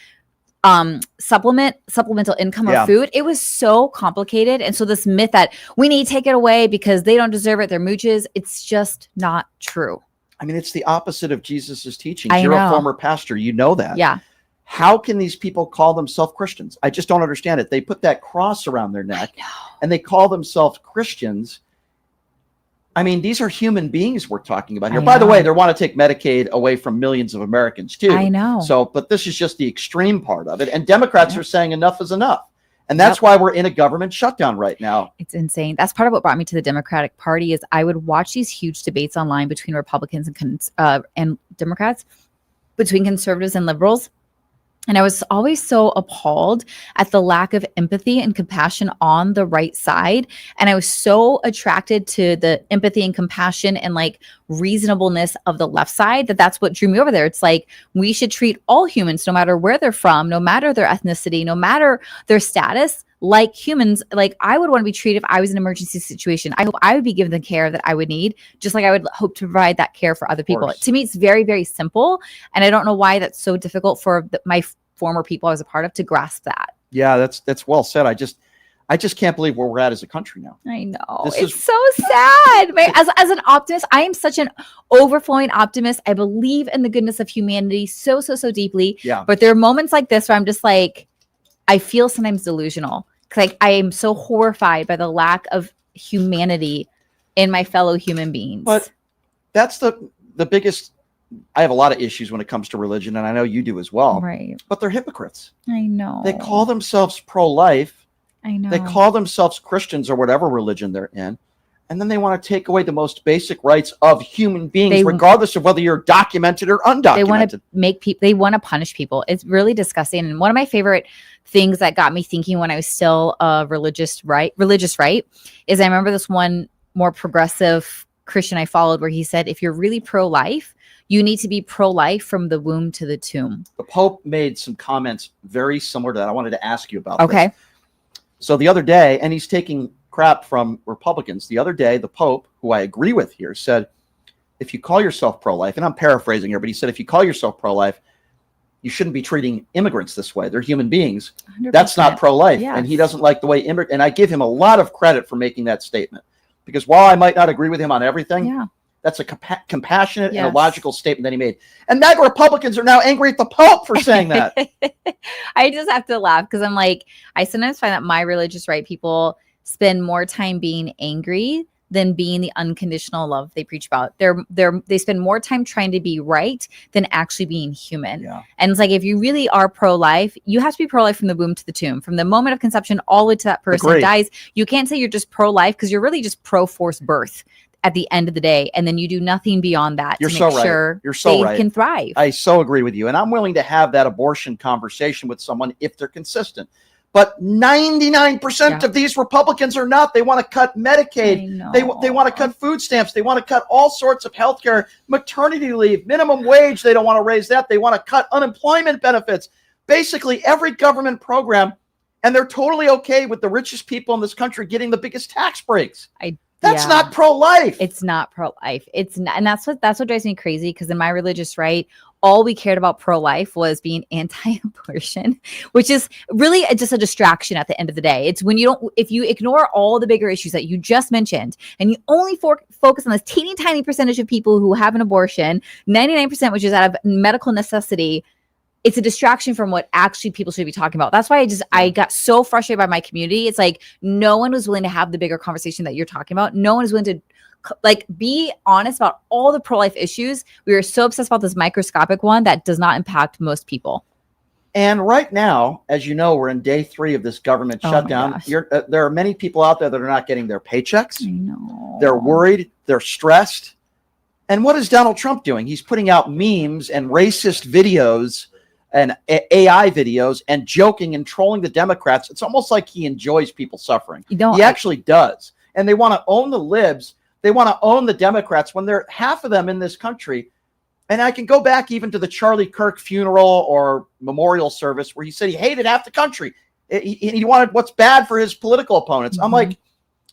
supplemental income or food. It was so complicated. And so this myth that we need to take it away because they don't deserve it, they're mooches, it's just not true. I mean, it's the opposite of Jesus's teachings. You're a former pastor, you know that. Yeah. How can these people call themselves Christians? I just don't understand it. They put that cross around their neck and they call themselves Christians. I mean, these are human beings we're talking about here. By the way, they want to take Medicaid away from millions of Americans too. I know. So, but this is just the extreme part of it. And Democrats are saying enough is enough. And that's why we're in a government shutdown right now. It's insane. That's part of what brought me to the Democratic Party is I would watch these huge debates online between Republicans and Democrats, between conservatives and liberals. And I was always so appalled at the lack of empathy and compassion on the right side. And I was so attracted to the empathy and compassion and like reasonableness of the left side that's what drew me over there. It's like we should treat all humans, no matter where they're from, no matter their ethnicity, no matter their status, like humans. Like I would want to be treated if I was in an emergency situation. I hope I would be given the care that I would need, just like I would hope to provide that care for other people. To me, it's very, very simple. And I don't know why that's so difficult for my former people I was a part of to grasp that. Yeah, that's well said. I just can't believe where we're at as a country now. I know. It's so sad. As an optimist, I am such an overflowing optimist. I believe in the goodness of humanity so deeply. Yeah. But there are moments like this where I'm just like, I feel sometimes delusional. Like I am so horrified by the lack of humanity in my fellow human beings. But that's the biggest. I have a lot of issues when it comes to religion, and I know you do as well. Right. But they're hypocrites. I know. They call themselves pro-life. I know. They call themselves Christians or whatever religion they're in. And then they want to take away the most basic rights of human beings, regardless of whether you're documented or undocumented. They want to make people, they want to punish people. It's really disgusting. And one of my favorite things that got me thinking when I was still religious right, is I remember this one more progressive Christian I followed where he said, if you're really pro-life, you need to be pro-life from the womb to the tomb. The Pope made some comments very similar to that. I wanted to ask you about this. So the other day, and he's taking crap from Republicans. The other day, the Pope, who I agree with here, said, if you call yourself pro-life, and I'm paraphrasing here, but he said, if you call yourself pro-life, you shouldn't be treating immigrants this way. They're human beings. 100%. That's not pro-life. Yes. And he doesn't like the way and I give him a lot of credit for making that statement. Because while I might not agree with him on everything, that's a compassionate and a logical statement that he made. And MAGA Republicans are now angry at the Pope for saying that. I just have to laugh because I'm like, I sometimes find that my religious right people spend more time being angry than being the unconditional love they preach about. They spend more time trying to be right than actually being human. Yeah. And it's like, if you really are pro-life, you have to be pro-life from the womb to the tomb, from the moment of conception all the way to that person dies. You can't say you're just pro-life because you're really just pro-forced birth at the end of the day. And then you do nothing beyond that You're to so make right. sure You're so they can thrive. I so agree with you. And I'm willing to have that abortion conversation with someone if they're consistent. But 99% of these Republicans are not. They want to cut Medicaid. They want to cut food stamps. They want to cut all sorts of health care, maternity leave, minimum wage. They don't want to raise that. They want to cut unemployment benefits. Basically, every government program. And they're totally okay with the richest people in this country getting the biggest tax breaks. That's not pro-life. It's not pro-life. It's not, and that's what drives me crazy. Because in my religious right, all we cared about pro-life was being anti-abortion, which is really just a distraction at the end of the day. It's when if you ignore all the bigger issues that you just mentioned, and you only focus on this teeny tiny percentage of people who have an abortion, 99%, which is out of medical necessity. It's a distraction from what actually people should be talking about. That's why I got so frustrated by my community. It's like no one was willing to have the bigger conversation that you're talking about. No one is willing to be honest about all the pro-life issues. We are so obsessed about this microscopic one that does not impact most people. And right now, as you know, we're in day 3 of this government shutdown. There are many people out there that are not getting their paychecks. I know. They're worried. They're stressed. And what is Donald Trump doing? He's putting out memes and racist videos and AI videos and joking and trolling the Democrats. It's almost like he enjoys people suffering. He actually does. And they want to own the libs. They want to own the Democrats when they're half of them in this country. And I can go back even to the Charlie Kirk funeral or memorial service where he said he hated half the country. He wanted what's bad for his political opponents. I'm like,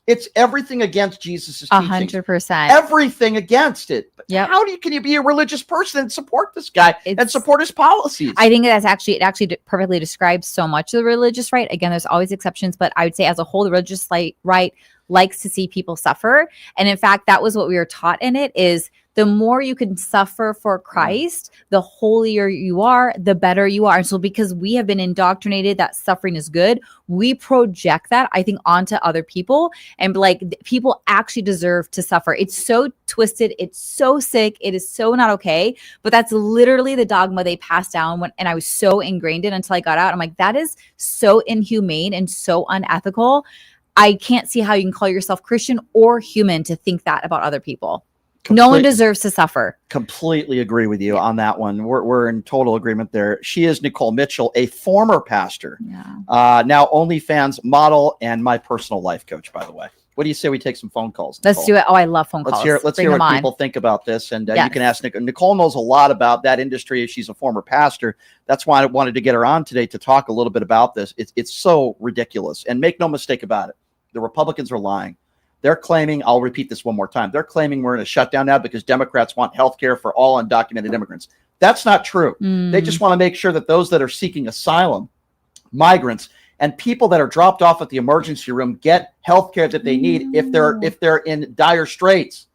it's everything against Jesus' teaching. 100%. Everything against it. How can you be a religious person and support this guy and support his policies? I think it actually perfectly describes so much of the religious right. Again, there's always exceptions, but I would say as a whole, the religious right likes to see people suffer. And in fact, that was what we were taught in it is the more you can suffer for Christ, the holier you are, the better you are. And so because we have been indoctrinated that suffering is good, we project that, I think, onto other people. And like people actually deserve to suffer. It's so twisted. It's so sick. It is so not okay. But that's literally the dogma they passed down and I was so ingrained in until I got out. I'm like, that is so inhumane and so unethical. I can't see how you can call yourself Christian or human to think that about other people. No one deserves to suffer. Completely agree with you on that one. We're in total agreement there. She is Nicole Mitchell, a former pastor, now OnlyFans model and my personal life coach, by the way. What do you say we take some phone calls, Nicole? Let's do it. Oh, I love phone calls. Let's hear what people think about this. And you can ask Nicole. Nicole knows a lot about that industry. She's a former pastor. That's why I wanted to get her on today to talk a little bit about this. It's so ridiculous. And make no mistake about it. The Republicans are lying. They're claiming, I'll repeat this one more time, they're claiming we're in a shutdown now because Democrats want health care for all undocumented immigrants. That's not true. They just want to make sure that those that are seeking asylum, migrants, and people that are dropped off at the emergency room get health care that they need if they're in dire straits.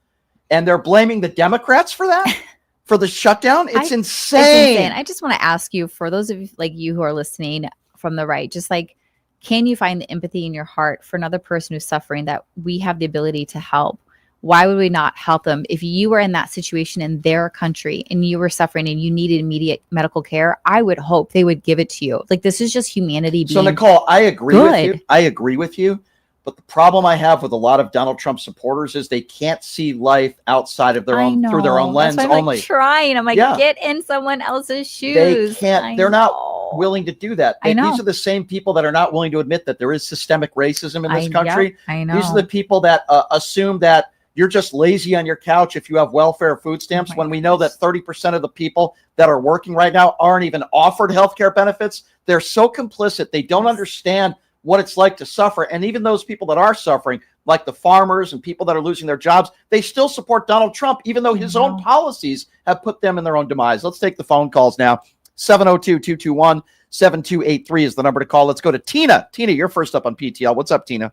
And they're blaming the Democrats for that, for the shutdown. It's insane. I just want to ask you, for those of you like you who are listening from the right, just like, can you find the empathy in your heart for another person who's suffering that we have the ability to help? Why would we not help them? If you were in that situation in their country and you were suffering and you needed immediate medical care, I would hope they would give it to you. Like, this is just humanity being So, Nicole, I agree with you. I agree with you. But the problem I have with a lot of Donald Trump supporters is they can't see life outside of their own, through their own lens I'm only. Like trying. I'm like, get in someone else's shoes. They can't. They're not willing to do that. These are the same people that are not willing to admit that there is systemic racism in this country. I know. These are the people that assume that you're just lazy on your couch if you have welfare food stamps, when we know that 30% of the people that are working right now aren't even offered health care benefits. They're so complicit. They don't understand what it's like to suffer. And even those people that are suffering, like the farmers and people that are losing their jobs, they still support Donald Trump, even though his own policies have put them in their own demise. Let's take the phone calls now. 702-221-7283 is the number to call. Let's go to Tina. Tina, you're first up on PTL. What's up, Tina?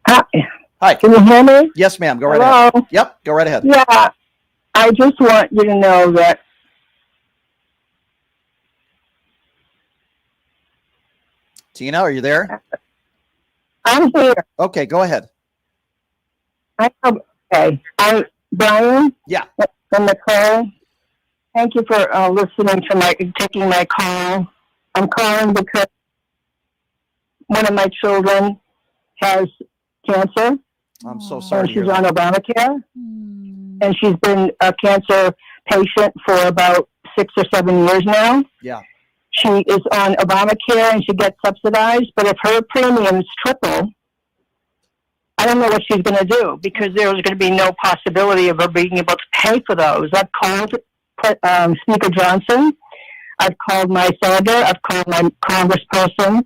Hi. Can you hear me? Yes, ma'am. Go right ahead. Yep, go right ahead. Yeah, I just want you to know that Tina, are you there? I'm here. Okay, go ahead. Okay. I'm Brian. Yeah. From Nicole. Thank you for listening to taking my call. I'm calling because one of my children has cancer. I'm so sorry. And she's on Obamacare. And she's been a cancer patient for about 6 or 7 years now. Yeah. She is on Obamacare and she gets subsidized, but if her premiums triple, I don't know what she's going to do, because there's going to be no possibility of her being able to pay for those. I've called Speaker Johnson. I've called my senator. I've called my congressperson.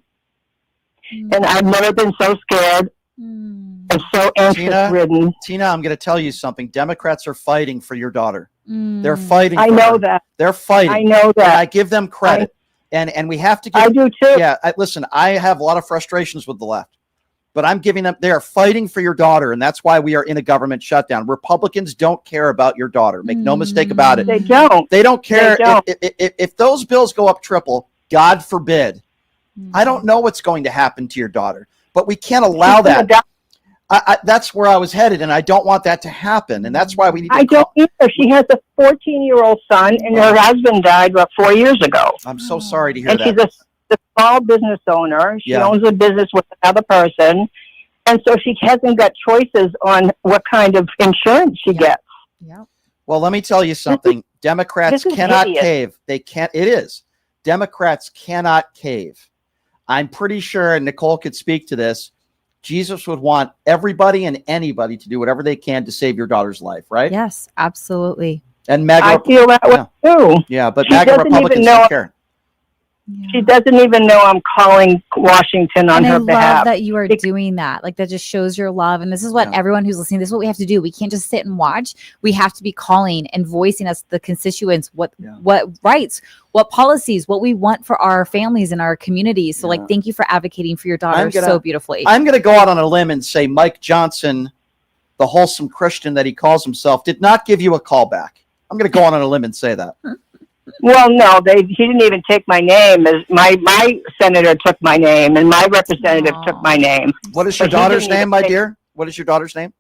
And I've never been so scared and so anxious-ridden. Tina, I'm going to tell you something. Democrats are fighting for your daughter. They're fighting for her. That. They're fighting. I know that. And I give them credit. And we have to give... I do too. Yeah, listen, I have a lot of frustrations with the left. But I'm giving them... They are fighting for your daughter, and that's why we are in a government shutdown. Republicans don't care about your daughter. Make no mistake about it. They don't. They don't care. They don't. If those bills go up triple, God forbid, I don't know what's going to happen to your daughter. But we can't allow that. That's where I was headed, and I don't want that to happen, and that's why we need to I don't either. She has a 14-year-old son, and her husband died about 4 years ago. I'm so sorry to hear and that. she's a small business owner. She owns a business with another person, and so she hasn't got choices on what kind of insurance she gets. Yeah. Well, let me tell you something. Democrats cannot cave. They can't. It is. Democrats cannot cave. I'm pretty sure, and Nicole could speak to this, Jesus would want everybody and anybody to do whatever they can to save your daughter's life, right? Yes, absolutely. And MAGA, I feel that way too. Yeah, but She MAGA doesn't Republicans even know- don't care. She doesn't even know I'm calling Washington on And I her love behalf. that you are doing that. Like, that just shows your love. And this is what everyone who's listening, this is what we have to do. We can't just sit and watch. We have to be calling and voicing as the constituents what rights, what policies, what we want for our families and our communities. So like, thank you for advocating for your daughter so beautifully. I'm going to go out on a limb and say Mike Johnson, the wholesome Christian that he calls himself, did not give you a call back. I'm going to go out on a limb and say that. Well, no, he didn't even take my name. As my senator took my name, and my representative took my name. What is your But he daughter's didn't even name, my take- dear? What is your daughter's name?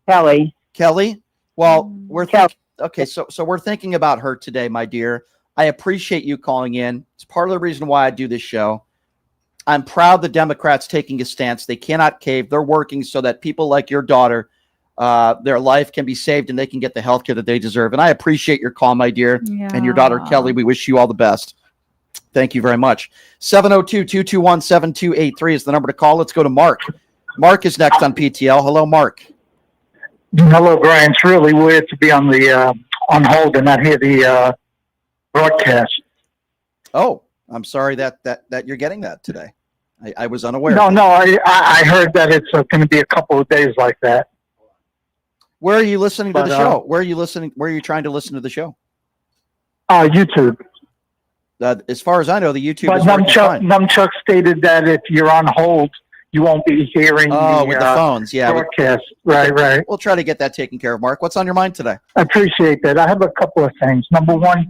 Kelly. Kelly? Well, we're okay, so we're thinking about her today, my dear. I appreciate you calling in. It's part of the reason why I do this show. I'm proud the Democrats taking a stance. They cannot cave. They're working so that people like your daughter, their life can be saved and they can get the health care that they deserve. And I appreciate your call, my dear. And your daughter, Kelly, we wish you all the best. Thank you very much. 702-221-7283 is the number to call. Let's go to Mark. Mark is next on PTL. Hello, Mark. Hello, Brian. It's really weird to be on the on hold and not hear the broadcast. Oh, I'm sorry that you're getting that today. I was unaware. No, I heard that it's going to be a couple of days like that. Where are you listening to the show? Where are you listening? Where are you trying to listen to the show? YouTube. As far as I know, the YouTube But is working fine. Numchuck stated that if you're on hold, you won't be hearing with the phones. Yeah, broadcast. Right. We'll try to get that taken care of, Mark. What's on your mind today? I appreciate that. I have a couple of things. Number one,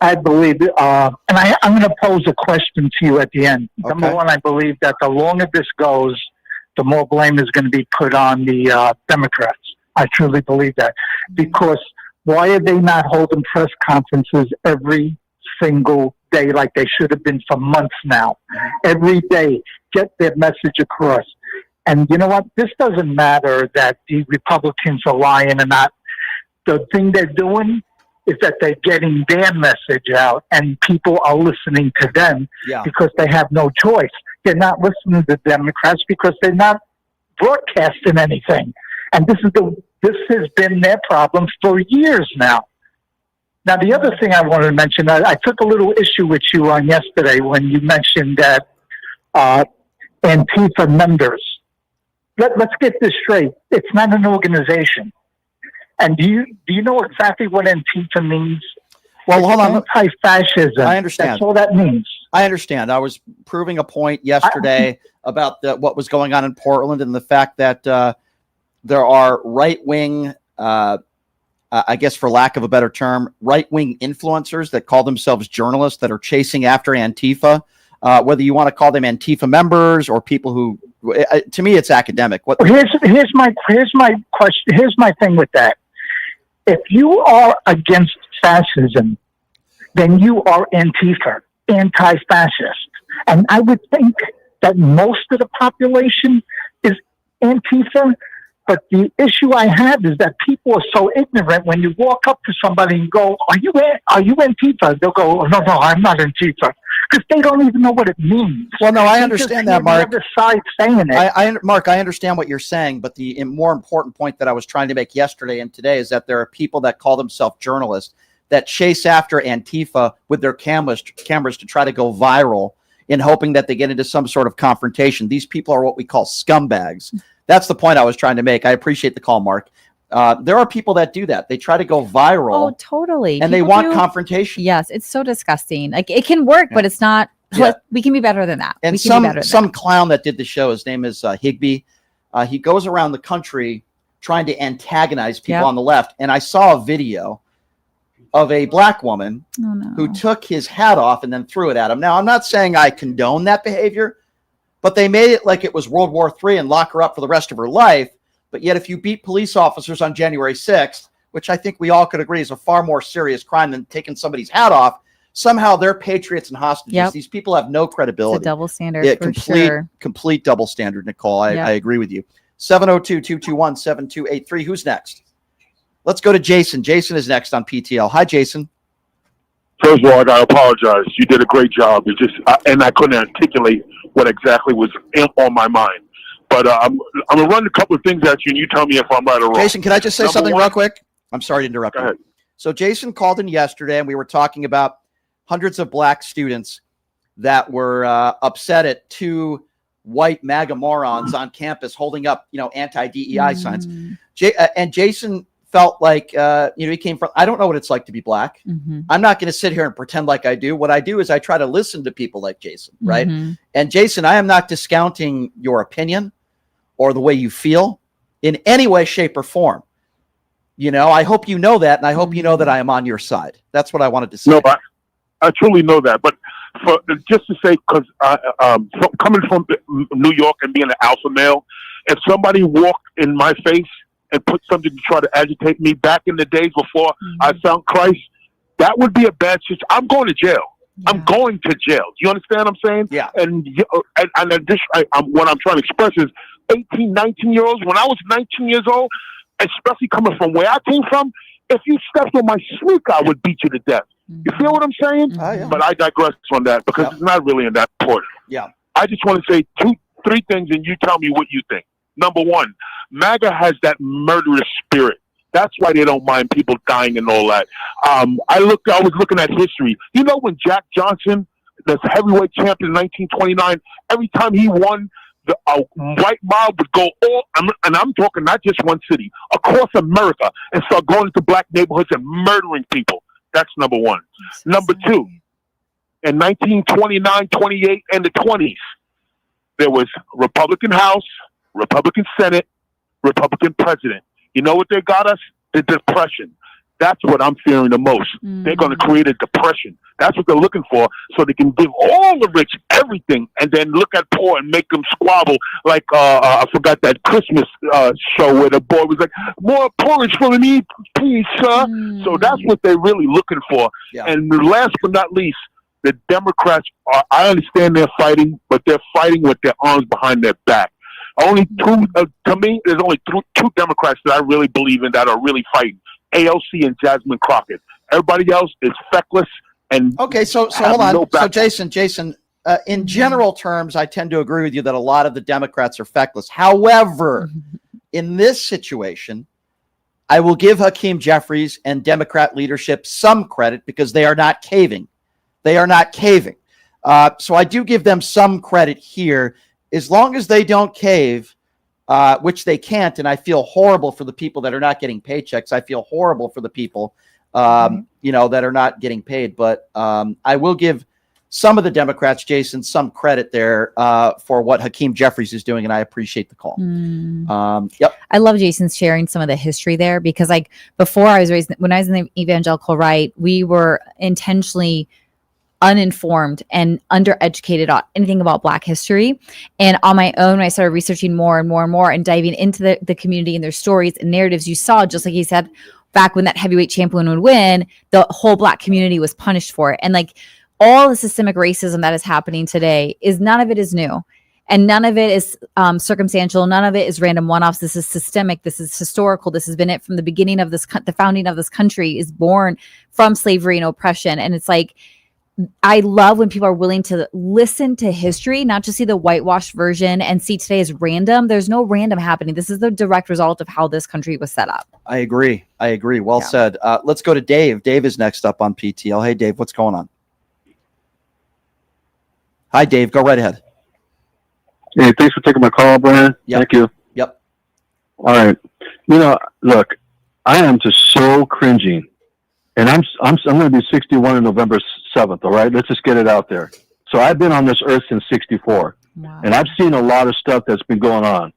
I believe, and I'm going to pose a question to you at the end. Number one, I believe that the longer this goes, the more blame is going to be put on the Democrats. I truly believe that. Because why are they not holding press conferences every single day like they should have been for months now? Every day, get their message across. And you know what? This doesn't matter that the Republicans are lying or not. The thing they're doing is that they're getting their message out and people are listening to them because they have no choice. They're not listening to the Democrats because they're not broadcasting anything. And this has been their problem for years now. Now, the other thing I wanted to mention, I took a little issue with you on yesterday when you mentioned that Antifa members. Let's get this straight. It's not an organization. And do you know exactly what Antifa means? Well, hold on. Anti-fascism. I understand. That's all that means. I understand. I was proving a point yesterday about what was going on in Portland and the fact that there are right-wing, I guess for lack of a better term, right-wing influencers that call themselves journalists that are chasing after Antifa. Whether you want to call them Antifa members or people who, to me, it's academic. Here's my question. Here's my thing with that. If you are against fascism, then you are Antifa, anti-fascist. And I would think that most of the population is Antifa. But the issue I have is that people are so ignorant. When you walk up to somebody and go, "Are you Antifa?" They'll go, "No, I'm not Antifa," because they don't even know what it means. Well, no, I understand that, Mark. The other side saying it. Mark, I understand what you're saying, but the more important point that I was trying to make yesterday and today is that there are people that call themselves journalists that chase after Antifa with their cameras to try to go viral in hoping that they get into some sort of confrontation. These people are what we call scumbags. That's the point I was trying to make. I appreciate the call, Mark. There are people that do that. They try to go viral. Oh, totally. And they want confrontation. Yes, it's so disgusting. Like, it can work, but it's not. Yeah. We can be better than that. And some clown that did the show, his name is Higby. He goes around the country trying to antagonize people on the left. And I saw a video of a black woman who took his hat off and then threw it at him. Now, I'm not saying I condone that behavior, but they made it like it was World War III and lock her up for the rest of her life. But yet, if you beat police officers on January 6th, which I think we all could agree is a far more serious crime than taking somebody's hat off, somehow they're patriots and hostages. Yep. These people have no credibility. It's a double standard for sure. Complete double standard, Nicole. I agree with you. 702-221-7283. Who's next? Let's go to Jason. Jason is next on PTL. Hi, Jason. First of all, I got to apologize. You did a great job. And I couldn't articulate what exactly was on my mind. But I'm going to run a couple of things at you, and you tell me if I'm right or wrong. Jason, can I just say something real quick? I'm sorry to interrupt Go you. ahead. So Jason called in yesterday, and we were talking about hundreds of black students that were upset at two white MAGA morons on campus holding up, anti-DEI signs. And Jason felt like, he came from, I don't know what it's like to be black. I'm not going to sit here and pretend like I do. What I do is I try to listen to people like Jason, right? And Jason, I am not discounting your opinion or the way you feel in any way, shape, or form. I hope you know that, and I hope you know that I am on your side. That's what I wanted to say. No, but I truly know that. But just to say, because coming from New York and being an alpha male, if somebody walked in my face and put something to try to agitate me back in the days before I found Christ, that would be a bad situation. I'm going to jail. I'm going to jail. Do you understand what I'm saying? Yeah. And what I'm trying to express is 18, 19-year-olds. When I was 19 years old, especially coming from where I came from, if you stepped on my sneaker, I would beat you to death. You feel what I'm saying? But I digress on that because it's not really that important. Yeah. I just want to say three things, and you tell me what you think. Number one, MAGA has that murderous spirit. That's why they don't mind people dying and all that. I was looking at history. When Jack Johnson, the heavyweight champion in 1929, every time he won, the white mob would go and I'm talking not just one city, across America, and start going into black neighborhoods and murdering people. That's number one. Number two, in 1929, 28, and the 20s, there was Republican House, Republican Senate, Republican President. You know what they got us? The Depression. That's what I'm fearing the most. They're going to create a depression. That's what they're looking for, so they can give all the rich everything and then look at poor and make them squabble. Like, I forgot that Christmas show where the boy was like, more porridge for me, please, sir. So that's what they're really looking for. Yeah. And last but not least, the Democrats I understand they're fighting, but they're fighting with their arms behind their back. Only two, to me, there's only two Democrats that I really believe in that are really fighting. AOC and Jasmine Crockett. Everybody else is feckless and okay. So hold on. So Jason, in general terms, I tend to agree with you that a lot of the Democrats are feckless. However, in this situation, I will give Hakeem Jeffries and Democrat leadership some credit because they are not caving. They are not caving. So I do give them some credit here, as long as they don't cave. Which they can't, and I feel horrible for the people that are not getting paychecks. I feel horrible for the people, that are not getting paid. But I will give some of the Democrats, Jason, some credit there for what Hakeem Jeffries is doing, and I appreciate the call. Yep. I love Jason's sharing some of the history there because, before I was raised, when I was in the evangelical right, we were intentionally uninformed and undereducated on anything about Black history. And on my own, when I started researching more and more and more and diving into the community and their stories and narratives, you saw, just like he said, back when that heavyweight champion would win, the whole Black community was punished for it. And all the systemic racism that is happening today none of it is new. And none of it is circumstantial. None of it is random one-offs. This is systemic. This is historical. This has been it from the beginning of the founding of this country is born from slavery and oppression. And it's I love when people are willing to listen to history, not just see the whitewashed version and see today as random. There's no random happening. This is the direct result of how this country was set up. I agree. Well said. Let's go to Dave. Dave is next up on PTL. Hey, Dave, what's going on? Hi, Dave. Go right ahead. Hey, thanks for taking my call, Brian. Yep. Thank you. Yep. All right. Look, I am just so cringing. And I'm going to be 61 on November 7th. All right. Let's just get it out there. So I've been on this earth since 64 and I've seen a lot of stuff that's been going on,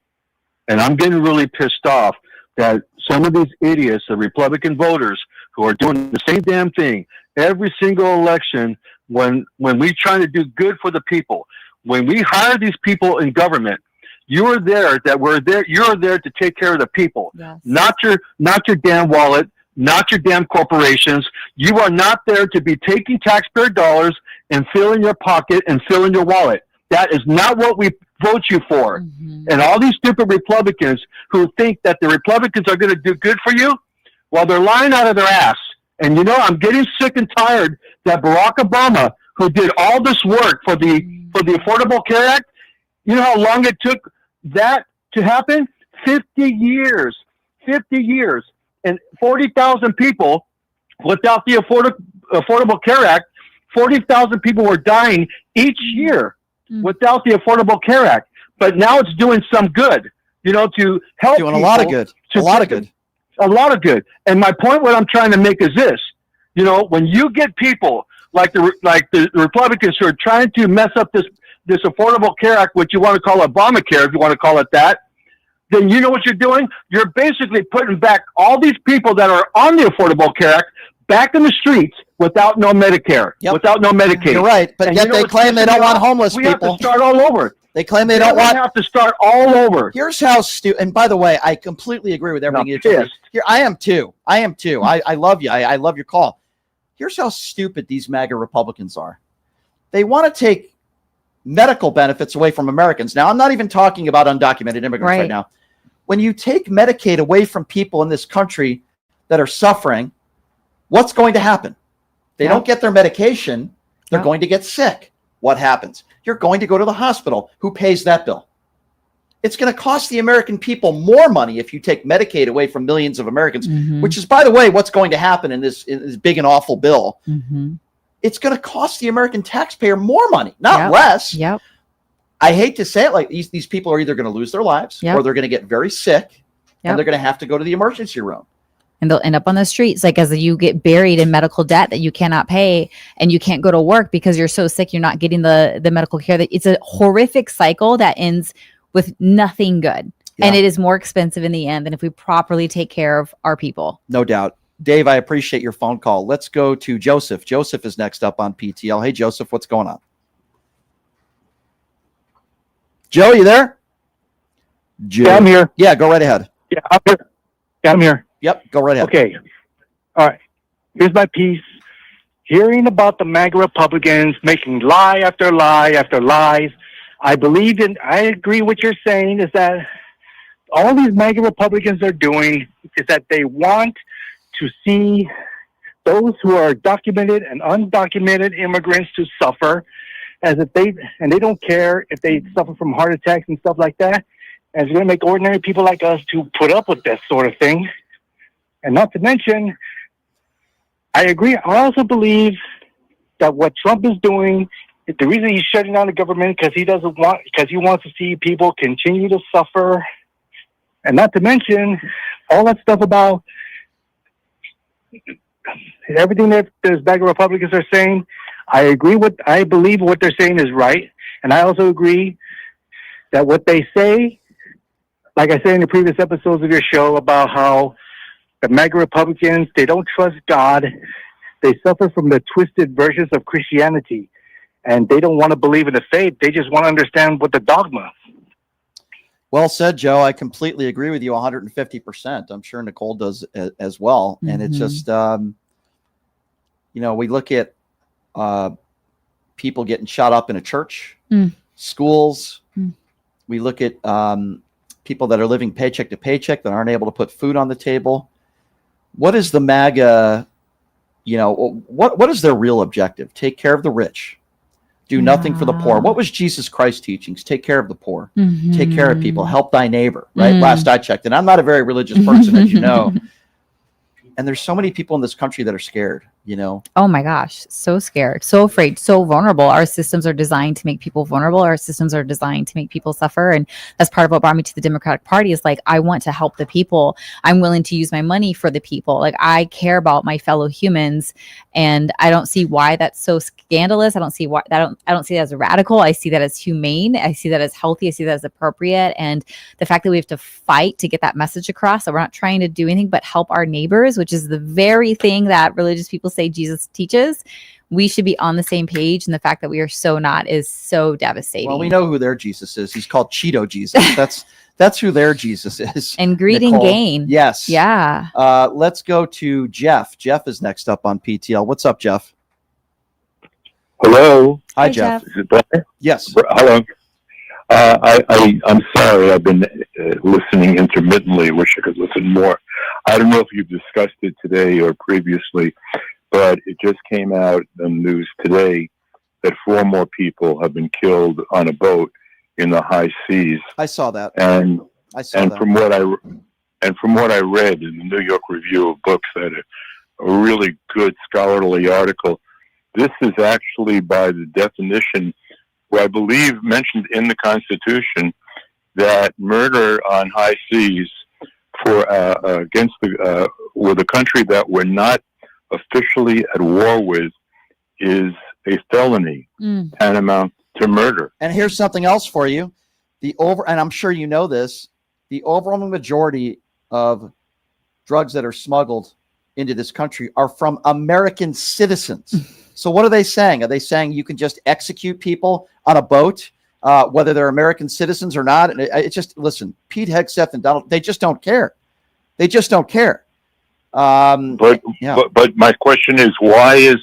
and I'm getting really pissed off that some of these idiots, the Republican voters who are doing the same damn thing every single election when we trying to do good for the people, when we hire these people in government, you're there to take care of the people, not your damn wallet, not your damn corporations. You are not there to be taking taxpayer dollars and filling your pocket and filling your wallet. That is not what we vote you for. And all these stupid Republicans who think that the Republicans are going to do good for you, well, they're lying out of their ass. And you know, I'm getting sick and tired that Barack Obama, who did all this work for the Affordable Care Act, you know how long it took that to happen? 50 years. 50 years. And 40,000 people, without the Affordable Care Act, 40,000 people were dying each year without the Affordable Care Act. But now it's doing some good, you know, to help Doing a lot of good. A lot of good. A lot of good. And my point, what I'm trying to make is this: you know, when you get people like the Republicans who are trying to mess up this Affordable Care Act, which you want to call Obamacare, if you want to call it that, then you know what you're doing? You're basically putting back all these people that are on the Affordable Care Act back in the streets without no Medicare, without no Medicaid. You're right, but And yet you know they what's claim they pissing don't me want off? homeless We people. have to start all over. They claim they We don't want. have to start all over. Here's how stupid. And by the way, I completely agree with everything you said. Here, I am too. I love you. I love your call. Here's how stupid these MAGA Republicans are. They want to take medical benefits away from Americans. Now, I'm not even talking about undocumented immigrants right now. When you take Medicaid away from people in this country that are suffering, what's going to happen? They don't get their medication. They're going to get sick. What happens? You're going to go to the hospital. Who pays that bill? It's going to cost the American people more money if you take Medicaid away from millions of Americans, which is, by the way, what's going to happen in this big and awful bill. It's going to cost the American taxpayer more money, not less. I hate to say it, like these people are either going to lose their lives or they're going to get very sick and they're going to have to go to the emergency room. And they'll end up on the streets, like as you get buried in medical debt that you cannot pay, and you can't go to work because you're so sick you're not getting the medical care. That it's a horrific cycle that ends with nothing good, and it is more expensive in the end than if we properly take care of our people. No doubt. Dave, I appreciate your phone call. Let's go to Joseph. Joseph is next up on PTL. Hey, Joseph, what's going on? Joe, you there? Joe. Yeah, I'm here. Yeah, go right ahead. Yeah, I'm here. Yeah, I'm here. Yep, go right ahead. Okay. All right. Here's my piece. Hearing about the MAGA Republicans making lie after lie after lies, I agree what you're saying is that all these MAGA Republicans are doing is that they want to see those who are documented and undocumented immigrants to suffer, as if they don't care if they suffer from heart attacks and stuff like that. And it's going to make ordinary people like us to put up with that sort of thing. And not to mention, I agree. I also believe that what Trump is doing, the reason he's shutting down the government because he wants to see people continue to suffer. And not to mention all that stuff about everything that those MAGA Republicans are saying. I believe what they're saying is right. And I also agree that what they say, like I said in the previous episodes of your show about how the MAGA Republicans, they don't trust God. They suffer from the twisted versions of Christianity. And they don't want to believe in the faith. They just want to understand what the dogma. Well said, Joe. I completely agree with you 150%. I'm sure Nicole does as well. And it's just, we look at people getting shot up in a church, schools. We look at people that are living paycheck to paycheck that aren't able to put food on the table. What is the MAGA, what is their real objective? Take care of the rich. Do nothing for the poor. What was Jesus Christ's teachings? Take care of the poor. Take care of people. Help thy neighbor, right? Last I checked. And I'm not a very religious person, as you know. And there's so many people in this country that are scared, Oh my gosh. So scared, so afraid, so vulnerable. Our systems are designed to make people vulnerable. Our systems are designed to make people suffer. And that's part of what brought me to the Democratic Party is like, I want to help the people. I'm willing to use my money for the people. Like I care about my fellow humans. And I don't see why that's so scandalous. I don't see why I don't see that as radical. I see that as humane. I see that as healthy. I see that as appropriate. And the fact that we have to fight to get that message across, that we're not trying to do anything but help our neighbors, which is the very thing that religious people say Jesus teaches. we should be on the same page. And the fact that we are so not is so devastating. Well, we know who their Jesus is. He's called Cheeto Jesus. That's who their Jesus is. And greed and gain. Yes. Yeah. Let's go to Jeff. Jeff is next up on PTL. What's up, Jeff? Hello. Hi, Jeff. Is it Brian? Yes. Hello. I'm sorry. I've been listening intermittently. Wish I could listen more. I don't know if you've discussed it today or previously, but it just came out in the news today that 4 more people have been killed on a boat in the high seas. I saw that. And I saw that. from what I read in the New York Review of Books, that a really good scholarly article. This is actually, by the definition, who I believe mentioned in the Constitution, that murder on high seas for against the with a country that we're not officially at war with is a felony, tantamount to murder. And here's something else for you. And I'm sure you know this, the overwhelming majority of drugs that are smuggled into this country are from American citizens. So what are they saying? Are they saying you can just execute people on a boat, whether they're American citizens or not? And it's just, listen, Pete Hegseth and Donald, they just don't care. They just don't care. But my question is, why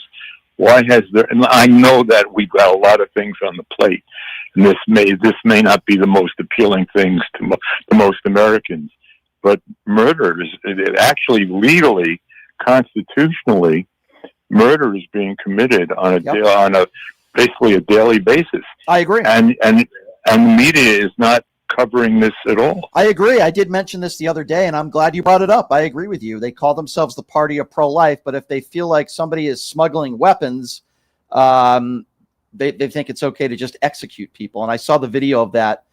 has there? And I know that we've got a lot of things on the plate, and this may not be the most appealing things to most Americans. But murder is actually legally, constitutionally, murder is being committed on basically a daily basis. I agree. And the media is not covering this at all. I agree. I did mention this the other day, and I'm glad you brought it up. I agree with you. They call themselves the party of pro-life, but if they feel like somebody is smuggling weapons, they think it's okay to just execute people. And I saw the video of that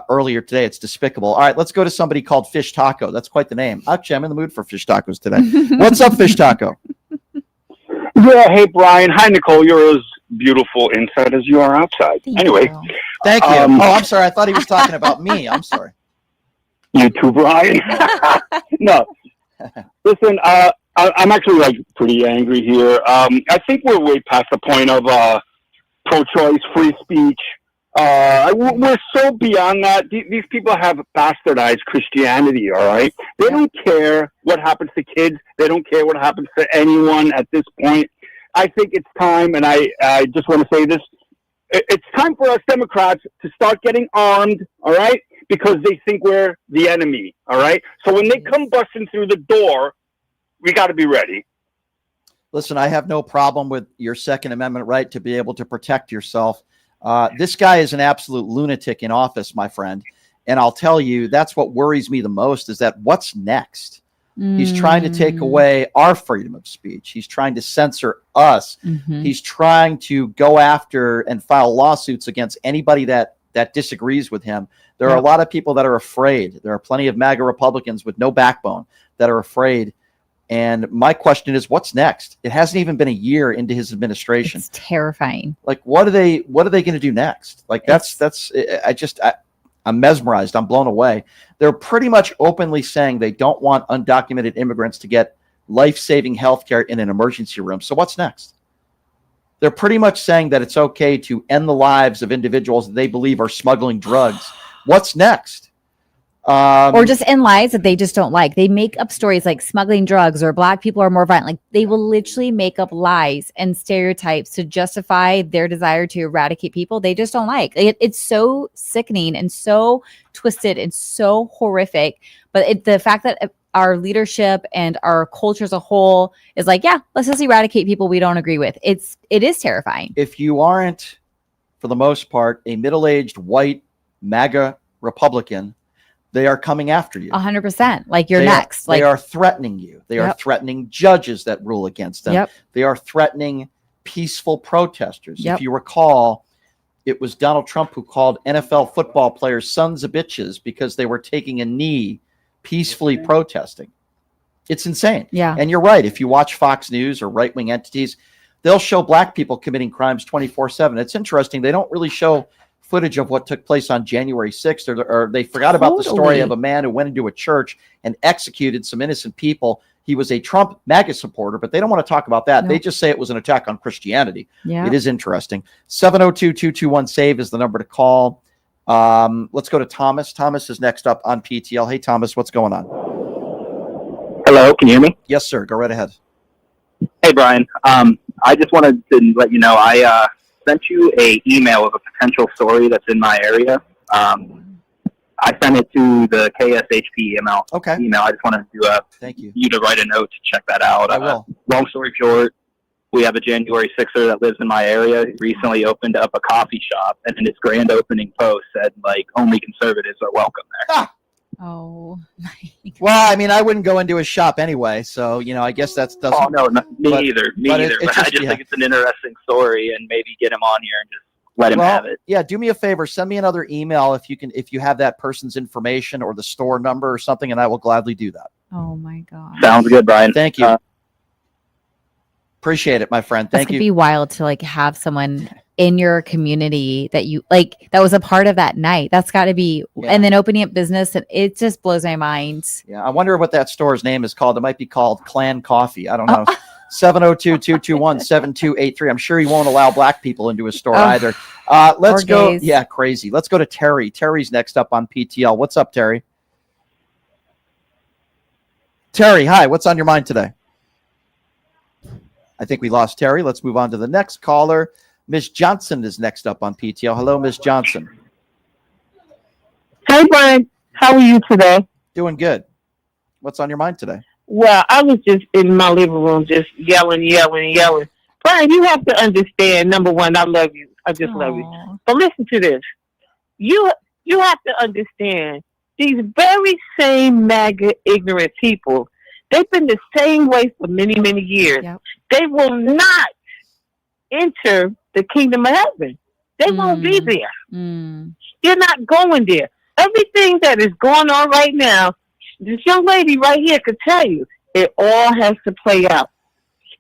earlier today. It's despicable. All right, let's go to somebody called Fish Taco. That's quite the name. Actually, I'm in the mood for fish tacos today. What's up, Fish Taco? Yeah, hey, Brian. Hi, Nicole. You're as beautiful inside as you are outside. Anyway. Thank you. I'm sorry. I thought he was talking about me. I'm sorry. You too, Brian. No. Listen, I'm actually, pretty angry here. I think we're way past the point of pro-choice, free speech. We're so beyond that. These people have bastardized Christianity, all right? They don't care what happens to kids. They don't care what happens to anyone at this point. I think it's time, and I just want to say this, it's time for us Democrats to start getting armed, all right? Because they think we're the enemy, all right? So when they come busting through the door, we got to be ready. Listen, I have no problem with your Second Amendment right to be able to protect yourself. This guy is an absolute lunatic in office, my friend. And I'll tell you, that's what worries me the most is that what's next? He's trying to take away our freedom of speech. He's trying to censor us. He's trying to go after and file lawsuits against anybody that disagrees with him. There are a lot of people that are afraid. There are plenty of MAGA Republicans with no backbone that are afraid. And my question is, what's next? It hasn't even been a year into his administration. It's terrifying. Like, what are they going to do next? Like, I'm mesmerized. I'm blown away. They're pretty much openly saying they don't want undocumented immigrants to get life-saving health care in an emergency room. So what's next? They're pretty much saying that it's okay to end the lives of individuals that they believe are smuggling drugs. What's next? Or just end lies that they just don't like. They make up stories like smuggling drugs or black people are more violent. Like they will literally make up lies and stereotypes to justify their desire to eradicate people they just don't like. It's so sickening and so twisted and so horrific. But the fact that our leadership and our culture as a whole is like, yeah, let's just eradicate people we don't agree with. It is terrifying. If you aren't, for the most part, a middle-aged white MAGA Republican, they are coming after you. 100%. Like you're next. They are threatening you. They are threatening judges that rule against them. They are threatening peaceful protesters. If you recall, it was Donald Trump who called NFL football players sons of bitches because they were taking a knee peacefully protesting. It's insane. Yeah. And you're right. If you watch Fox News or right-wing entities, they'll show black people committing crimes 24/7. It's interesting. They don't really show footage of what took place on January 6th, or they forgot about the story of a man who went into a church and executed some innocent people. He was a Trump MAGA supporter, but they don't want to talk about that. No. They just say it was an attack on Christianity. Yeah. It is interesting. 702-221-SAVE is the number to call. Let's go to Thomas. Thomas is next up on PTL. Hey, Thomas, what's going on? Hello, can you hear me? Yes, sir. Go right ahead. Hey, Brian. I just wanted to let you know I sent you a email of a potential story that's in my area. I sent it to the KSHP email. Okay. I just wanted to thank you. You to write a note to check that out. I will. Long story short, we have a January 6er that lives in my area. He recently opened up a coffee shop, and in its grand opening post said, like, only conservatives are welcome there. Ah! Oh. Well, I mean, I wouldn't go into his shop anyway, so, I guess that's doesn't. Oh, no, me either. Me but either. But I just think it's an interesting story, and maybe get him on here and just let him have it. Yeah, do me a favor. Send me another email if you have that person's information or the store number or something, and I will gladly do that. Oh, my God. Sounds good, Brian. Thank you. Appreciate it, my friend. Thank you. It's gonna be wild to like have someone in your community that you like that was a part of that night. That's got to be, and then opening up business, and it just blows my mind. Yeah, I wonder what that store's name is called. It might be called Clan Coffee. I don't know. 702-221-7283. I'm sure he won't allow black people into his store either. Let's go. Gays. Yeah, crazy. Let's go to Terry. Terry's next up on PTL. What's up, Terry? Terry, hi. What's on your mind today? I think we lost Terry. Let's move on to the next caller. Ms. Johnson is next up on PTL. Hello, Ms. Johnson. Hey, Brian. How are you today? Doing good. What's on your mind today? Well, I was just in my living room just yelling. Brian, you have to understand, number one, I love you. I just love you. But listen to this. You have to understand, these very same MAGA ignorant people, they've been the same way for many, many years. Yep. They will not enter the kingdom of heaven. They won't be there. They're not going there. Everything that is going on right now, this young lady right here could tell you, it all has to play out.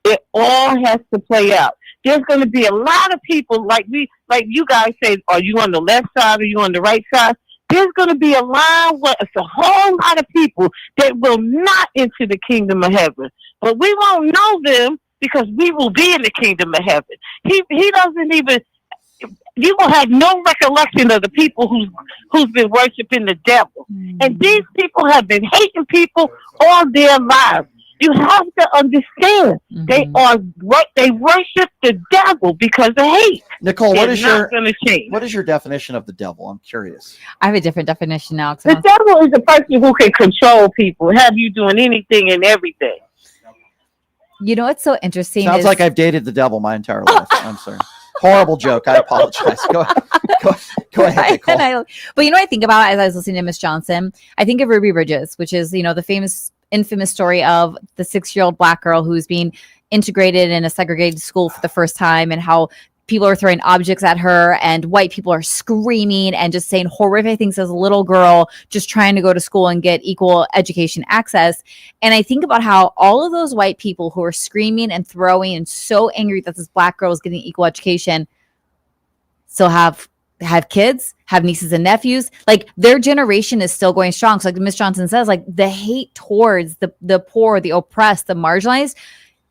It all has to play out. There's going to be a lot of people like you guys say, are you on the left side or you on the right side? There's going to be a whole lot of people that will not enter the kingdom of heaven. But we won't know them because we will be in the kingdom of heaven. He doesn't even, you will have no recollection of the people who's been worshiping the devil. And these people have been hating people all their lives. You have to understand, they worship the devil because of hate. Nicole, what is your definition of the devil? I'm curious. I have a different definition now. The devil is a person who can control people, have you doing anything and everything. You know what's so interesting? Sounds like I've dated the devil my entire life. I'm sorry. Horrible joke. I apologize. Go ahead, Nicole. But you know what I think about as I was listening to Miss Johnson? I think of Ruby Bridges, which is, the infamous story of the 6-year-old black girl who's being integrated in a segregated school for the first time, and how people are throwing objects at her and white people are screaming and just saying horrific things as a little girl just trying to go to school and get equal education access. And I think about how all of those white people who are screaming and throwing and so angry that this black girl is getting equal education still have kids, have nieces and nephews. Like, their generation is still going strong. So like Ms. Johnson says, like, the hate towards the poor, the oppressed, the marginalized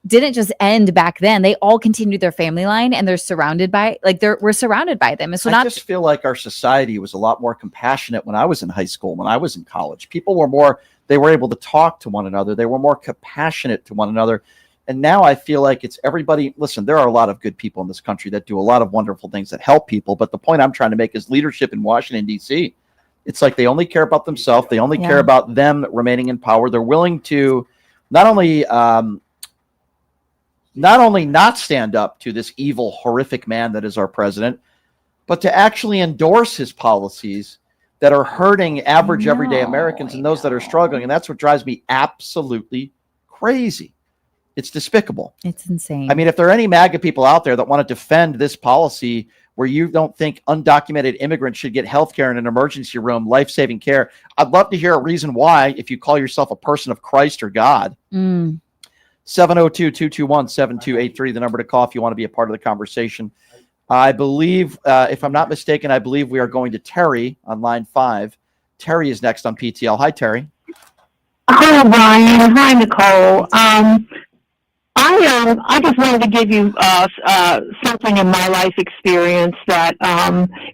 didn't just end back then. They all continued their family line, and they're surrounded by, we're surrounded by them. And so I just feel like our society was a lot more compassionate when I was in high school, when I was in college. People were they were able to talk to one another. They were more compassionate to one another. And now I feel like it's everybody. Listen, there are a lot of good people in this country that do a lot of wonderful things that help people. But the point I'm trying to make is leadership in Washington, D.C. It's like they only care about themselves. They only care about them remaining in power. They're willing to not only not stand up to this evil, horrific man that is our president, but to actually endorse his policies that are hurting average, everyday Americans and those that are struggling. And that's what drives me absolutely crazy. It's despicable. It's insane. I mean, if there are any MAGA people out there that want to defend this policy where you don't think undocumented immigrants should get health care in an emergency room, life-saving care, I'd love to hear a reason why, if you call yourself a person of Christ or God. 702-221-7283, the number to call if you want to be a part of the conversation. I believe, if I'm not mistaken, I believe we are going to Terry on line 5. Terry is next on PTL. Hi, Terry. Hi, Brian. Hi, Nicole. I just wanted to give you something in my life experience that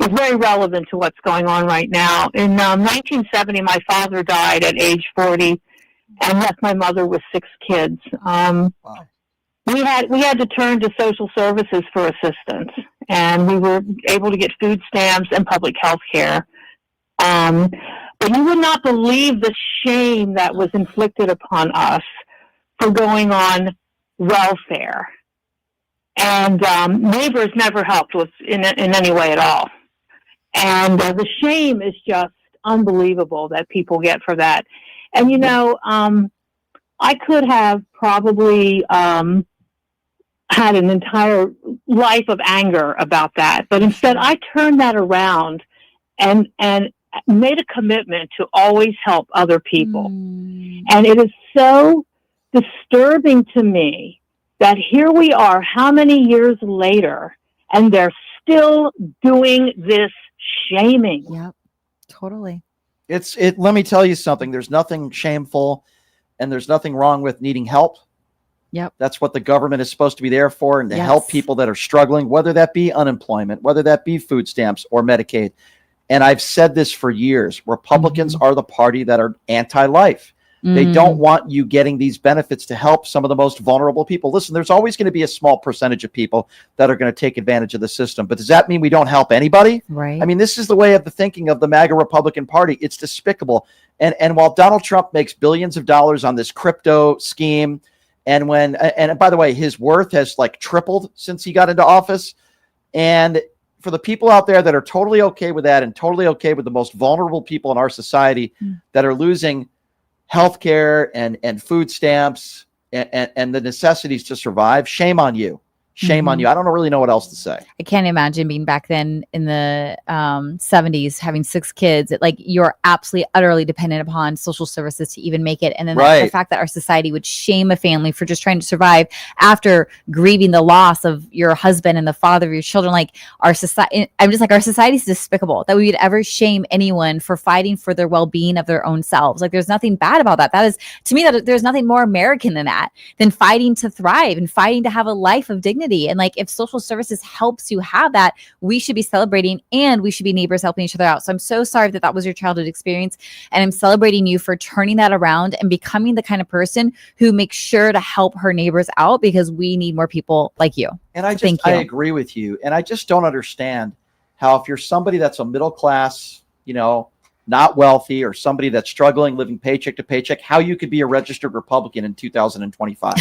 is very relevant to what's going on right now. In 1970, my father died at age 40 and left my mother with 6 kids. We had to turn to social services for assistance, and we were able to get food stamps and public health care. But you would not believe the shame that was inflicted upon us for going on welfare. And neighbors never helped us in any way at all. And the shame is just unbelievable that people get for that. And, you know, I could have probably had an entire life of anger about that. But instead, I turned that around and made a commitment to always help other people. And it is so disturbing to me that here we are, how many years later, and they're still doing this shaming. Yep, totally. Let me tell you something. There's nothing shameful, and there's nothing wrong with needing help. Yep. That's what the government is supposed to be there for, and to help people that are struggling, whether that be unemployment, whether that be food stamps or Medicaid. And I've said this for years. Republicans are the party that are anti-life. They don't want you getting these benefits to help some of the most vulnerable people. Listen, there's always going to be a small percentage of people that are going to take advantage of the system. But does that mean we don't help anybody? Right. I mean, this is the way of the thinking of the MAGA Republican Party. It's despicable. And while Donald Trump makes billions of dollars on this crypto scheme, and by the way, his worth has like tripled since he got into office. And for the people out there that are totally okay with that and totally okay with the most vulnerable people in our society that are losing healthcare and food stamps and the necessities to survive, shame on you. Shame on you. I don't really know what else to say. I can't imagine being back then in the 70s, having 6 kids. Like, you're absolutely, utterly dependent upon social services to even make it. And then that's the fact that our society would shame a family for just trying to survive after grieving the loss of your husband and the father of your children. Like, our society, I'm just like, our society is despicable that we would ever shame anyone for fighting for their well-being of their own selves. Like, there's nothing bad about that. That is, to me, that there's nothing more American than that, than fighting to thrive and fighting to have a life of dignity. And like, if social services helps you have that, we should be celebrating, and we should be neighbors helping each other out. So I'm so sorry that was your childhood experience, and I'm celebrating you for turning that around and becoming the kind of person who makes sure to help her neighbors out, because we need more people like you. And I agree with you. And I just don't understand how, if you're somebody that's a middle class, you know, not wealthy, or somebody that's struggling, living paycheck to paycheck, how you could be a registered Republican in 2025.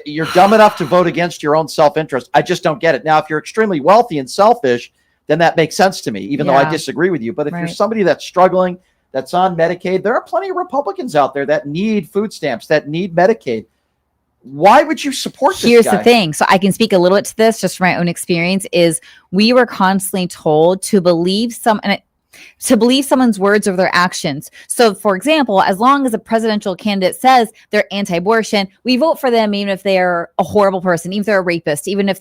You're dumb enough to vote against your own self-interest. I just don't get it. Now, if you're extremely wealthy and selfish, then that makes sense to me, even though I disagree with you. But if you're somebody that's struggling, that's on Medicaid, there are plenty of Republicans out there that need food stamps, that need Medicaid. Why would you support this Here's guy? the thing. So I can speak a little bit to this just from my own experience, is we were constantly told to believe someone's words over their actions. So, for example, as long as a presidential candidate says they're anti-abortion, we vote for them even if they're a horrible person, even if they're a rapist, even if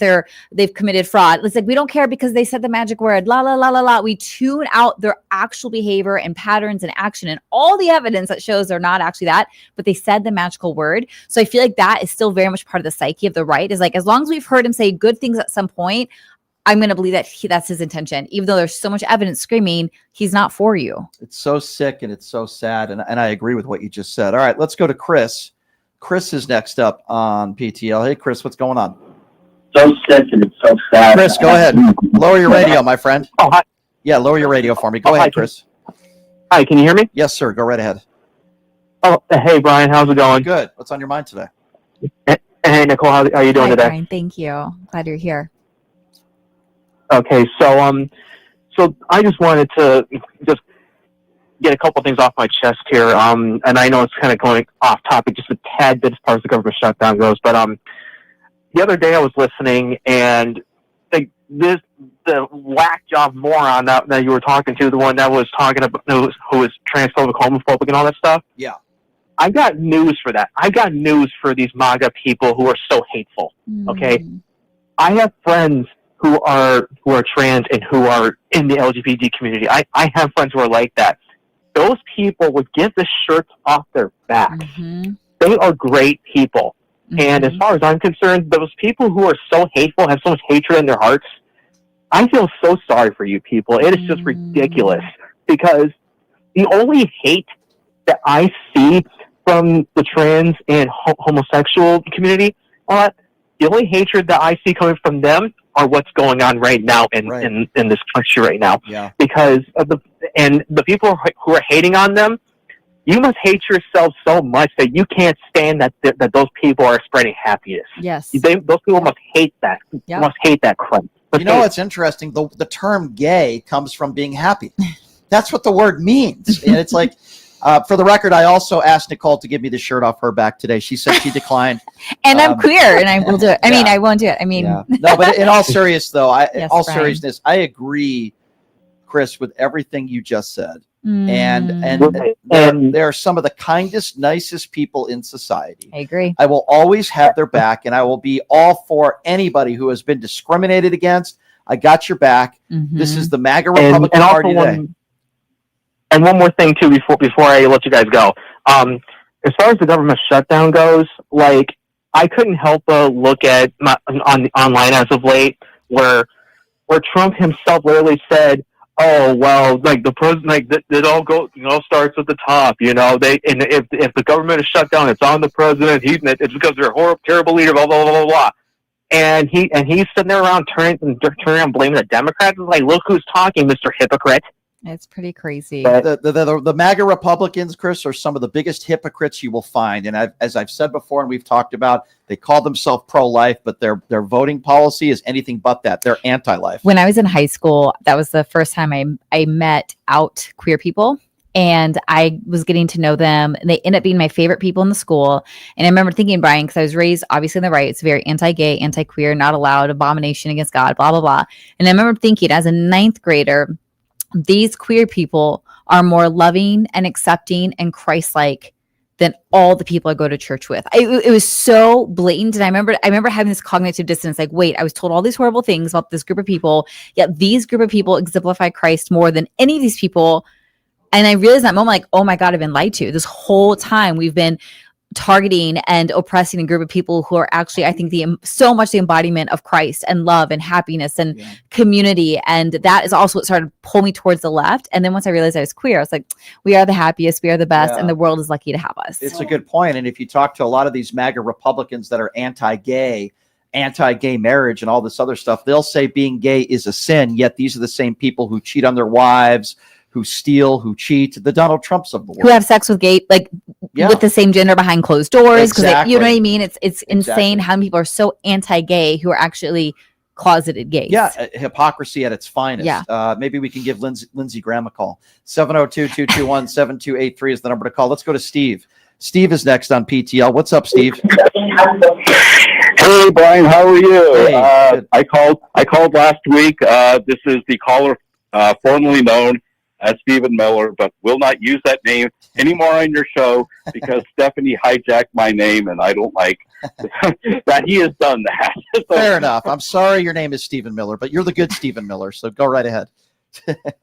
they've committed fraud. It's like, we don't care because they said the magic word, la, la, la, la, la. We tune out their actual behavior and patterns and action and all the evidence that shows they're not actually that, but they said the magical word. So I feel like that is still very much part of the psyche of the right, is like, as long as we've heard him say good things at some point, I'm going to believe that that's his intention, even though there's so much evidence screaming he's not for you. It's so sick and it's so sad. And I agree with what you just said. All right, let's go to Chris. Chris is next up on PTL. Hey, Chris, what's going on? So sick and it's so sad. Chris, go ahead. Lower your radio, my friend. Oh, hi. Yeah, lower your radio for me. Go ahead, Chris. Hi, can you hear me? Yes, sir. Go right ahead. Oh, hey, Brian. How's it going? Good. What's on your mind today? Hey, Nicole. How are you doing today? Brian, thank you. Glad you're here. Okay, so I just wanted to just get a couple things off my chest here. And I know it's kind of going off topic just a tad bit as far as the government shutdown goes, but the other day I was listening, and the whack job moron that you were talking to, the one that was talking about who was transphobic, homophobic, and all that stuff. Yeah. I got news for that. I got news for these MAGA people who are so hateful. Okay. I have friends who are trans and who are in the LGBT community. I have friends who are like that. Those people would give the shirts off their back. They are great people. And as far as I'm concerned, those people who are so hateful, have so much hatred in their hearts, I feel so sorry for you people. It is just ridiculous, because the only hate that I see from the trans and homosexual community, the only hatred that I see coming from them are what's going on right now in this country right now. Yeah. Because of the people who are hating on them, you must hate yourself so much that you can't stand that those people are spreading happiness. Yes. Those people must hate that. Yep. Must hate that crap. But You know what's interesting? The term gay comes from being happy. That's what the word means. And it's like, for the record, I also asked Nicole to give me the shirt off her back today. She said she declined. And I'm queer, and I will do it. I mean, I won't do it. I mean, No, but in all seriousness, though, Yes, all Brian. seriousness, I agree, Chris, with everything you just said. And they're some of the kindest, nicest people in society. I agree. I will always have their back, and I will be all for anybody who has been discriminated against. I got your back. This is the MAGA Republican Party today. And one more thing too, before I let you guys go. As far as the government shutdown goes, like, I couldn't help but look at online as of late, where Trump himself literally said, "Oh well, like the president, like it all starts at the top, you know. And if the government is shut down, it's on the president. It's because they're a horrible, terrible leader, blah blah blah blah blah." And he's sitting there around turning around blaming the Democrats. It's like, look who's talking, Mr. Hypocrite. It's pretty crazy. The MAGA Republicans, Chris, are some of the biggest hypocrites you will find. And as I've said before, and we've talked about, they call themselves pro-life, but their voting policy is anything but that. They're anti-life. When I was in high school, that was the first time I met out queer people. And I was getting to know them, and they ended up being my favorite people in the school. And I remember thinking, Brian, because I was raised obviously in the right, it's very anti-gay, anti-queer, not allowed, abomination against God, blah, blah, blah. And I remember thinking as a 9th grader, these queer people are more loving and accepting and Christ-like than all the people I go to church with. It was so blatant. And I remember having this cognitive dissonance, like, wait, I was told all these horrible things about this group of people, yet these group of people exemplify Christ more than any of these people. And I realized in that moment, like, oh my God, I've been lied to. This whole time we've been targeting and oppressing a group of people who are actually, I think, so much the embodiment of Christ and love and happiness and community. And that is also what started to pull me towards the left. And then once I realized I was queer, I was like, we are the happiest, we are the best, and the world is lucky to have us. It's a good point. And if you talk to a lot of these MAGA Republicans that are anti-gay marriage and all this other stuff, they'll say being gay is a sin, yet these are the same people who cheat on their wives, who steal, who cheat, the Donald Trumps of the world. Who have sex with with the same gender behind closed doors. Because you know what I mean? It's insane how many people are so anti-gay who are actually closeted gays. Yeah, hypocrisy at its finest. Yeah. Maybe we can give Lindsey Graham a call. 702-221-7283 is the number to call. Let's go to Steve. Steve is next on PTL. What's up, Steve? Hey, Brian, how are you? Hey, I called last week. This is the caller formerly known as Stephen Miller, but will not use that name anymore on your show because Stephanie hijacked my name, and I don't like that he has done that. So, fair enough. I'm sorry your name is Stephen Miller, but you're the good Stephen Miller, so go right ahead.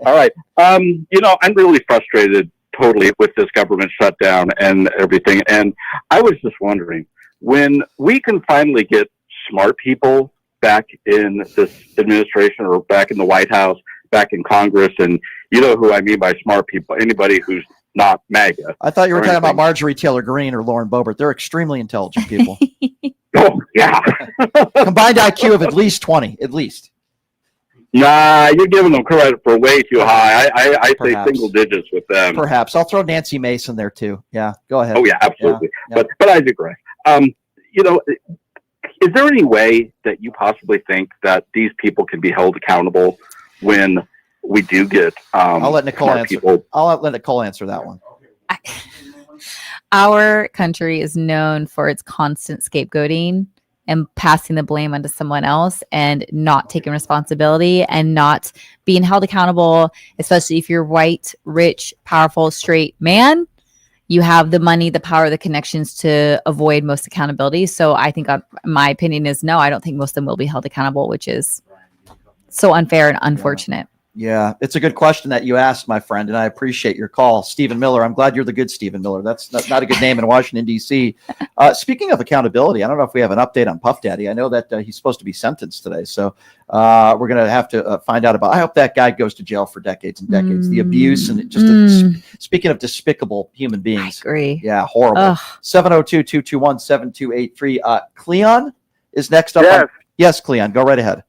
All right. I'm really frustrated totally with this government shutdown and everything, and I was just wondering, when we can finally get smart people back in this administration or back in the White House, back in Congress, and you know who I mean by smart people, anybody who's not MAGA. I thought you were talking about Marjorie Taylor Greene or Lauren Boebert. They're extremely intelligent people. Oh, yeah. Combined IQ of at least 20, at least. Nah, you're giving them credit for way too high. I say single digits with them. Perhaps. I'll throw Nancy Mason there too. Yeah, go ahead. Oh, yeah, absolutely. Yeah. But I digress. Is there any way that you possibly think that these people can be held accountable when we do get I'll let Nicole answer. people? I'll let Nicole answer that one. Our country is known for its constant scapegoating and passing the blame onto someone else and not taking responsibility and not being held accountable, especially if you're white, rich, powerful, straight man. you have the money, the power, the connections to avoid most accountability. So I think my opinion is no, I don't think most of them will be held accountable, which is so unfair and unfortunate. Yeah, it's a good question that you asked, my friend, and I appreciate your call. Stephen Miller, I'm glad you're the good Stephen Miller. That's not a good name in Washington, D.C. Speaking of accountability, I don't know if we have an update on Puff Daddy. I know that he's supposed to be sentenced today, so we're going to have to find out about. I hope that guy goes to jail for decades and decades. The abuse and speaking of despicable human beings. I agree. Yeah, horrible. 702-221-7283. Cleon is next up. Yes. Yes, Cleon, go right ahead.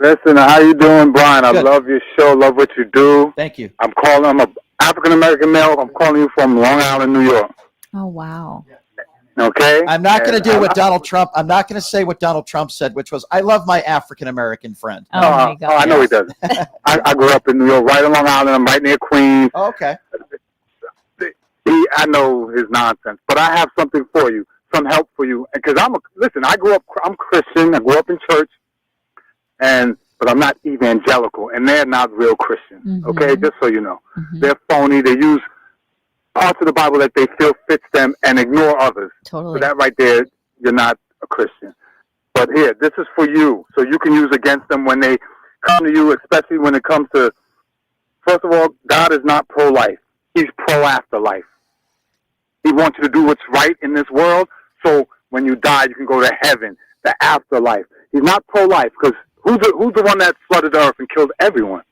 Listen, how you doing, Brian? I Good. love your show. Love what you do. Thank you. I'm an African-American male. I'm calling you from Long Island, New York. Oh, wow. Okay? I'm not going to do what Donald Trump, I'm not going to say what Donald Trump said, which was, I love my African-American friend. Oh, my God. I know he does. I grew up in New York, right on Long Island. I'm right near Queens. Oh, okay. I know his nonsense, but I have something for you, some help for you. Because I'm Christian. I grew up in church. But I'm not evangelical, and they're not real Christians, okay? Just so you know. They're phony. They use parts of the Bible that they feel fits them and ignore others. Totally. So that right there, you're not a Christian. But here, this is for you, so you can use against them when they come to you, especially when it comes to, first of all, God is not pro-life. He's pro-afterlife. He wants you to do what's right in this world, so when you die, you can go to heaven, the afterlife. He's not pro-life, because who's the one that flooded the earth and killed everyone?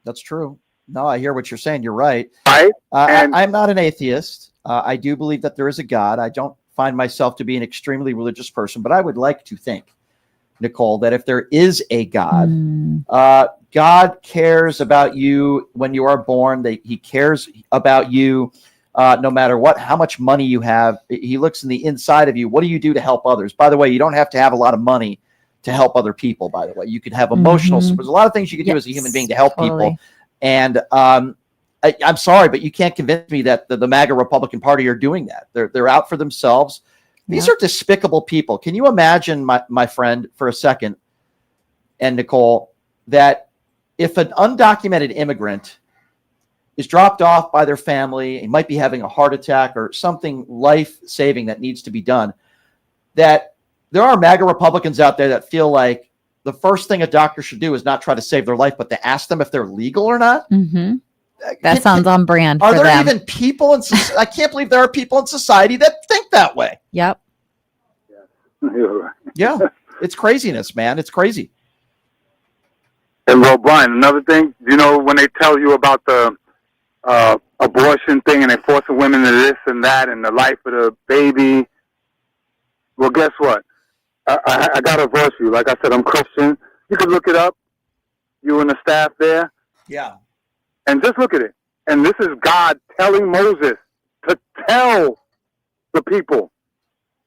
That's true. No, I hear what you're saying. You're right. Right? I'm not an atheist. I do believe that there is a God. I don't find myself to be an extremely religious person, but I would like to think, Nicole, that if there is a God, God cares about you when you are born. He cares about you no matter how much money you have. He looks in the inside of you. What do you do to help others? By the way, you don't have to have a lot of money to help other people, by the way. You could have emotional support. There's a lot of things you could do as a human being to help people. And I'm sorry, but you can't convince me that the MAGA Republican Party are doing that. They're out for themselves. These are despicable people. Can you imagine, my friend, for a second, and Nicole, that if an undocumented immigrant is dropped off by their family, he might be having a heart attack or something life-saving that needs to be done, that there are MAGA Republicans out there that feel like the first thing a doctor should do is not try to save their life, but to ask them if they're legal or not. That sounds on brand. Are for there them. even people in society? I can't believe there are people in society that think that way. Yep. Yeah. It's craziness, man. It's crazy. And well, Brian, another thing, when they tell you about the abortion thing and they forcing women to this and that and the life of the baby, well, guess what? I got to verse you. Like I said, I'm Christian. You can look it up, you and the staff there. Yeah. And just look at it. And this is God telling Moses to tell the people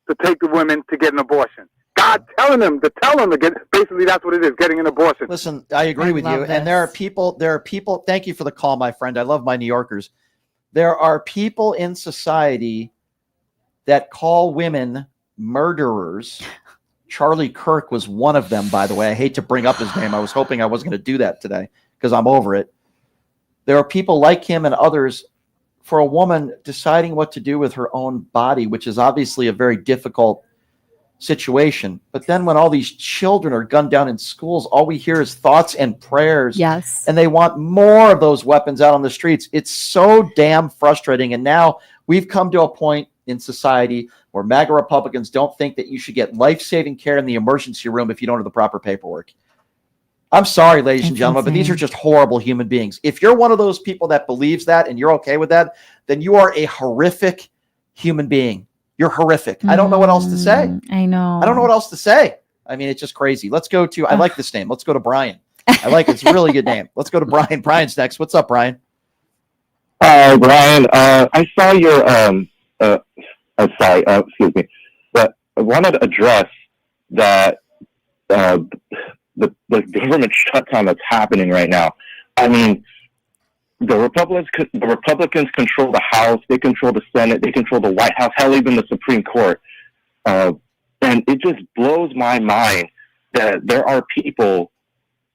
to take the women to get an abortion. God telling them to get, basically that's what it is, getting an abortion. Listen, I agree with you. And there are people, thank you for the call, my friend. I love my New Yorkers. There are people in society that call women murderers. Charlie Kirk was one of them, by the way. I hate to bring up his name. I was hoping I wasn't going to do that today because I'm over it. There are people like him and others. For a woman deciding what to do with her own body, which is obviously a very difficult situation. But then when all these children are gunned down in schools, all we hear is thoughts and prayers. Yes. And they want more of those weapons out on the streets. It's so damn frustrating. And now we've come to a point in society where MAGA Republicans don't think that you should get life-saving care in the emergency room if you don't have the proper paperwork. I'm sorry, ladies and gentlemen, but these are just horrible human beings. If you're one of those people that believes that and you're okay with that, then you are a horrific human being. You're horrific. I don't know what else to say. I know. I don't know what else to say. I mean, it's just crazy. Let's go to, I like this name. Let's go to Brian. I like it. It's a really good name. Let's go to Brian. Brian's next. What's up, Brian? Brian, I saw your, excuse me, but I wanted to address that the government shutdown that's happening right now. I mean, the Republicans control the House, they control the Senate, they control the White House, hell, even the Supreme Court. And it just blows my mind that there are people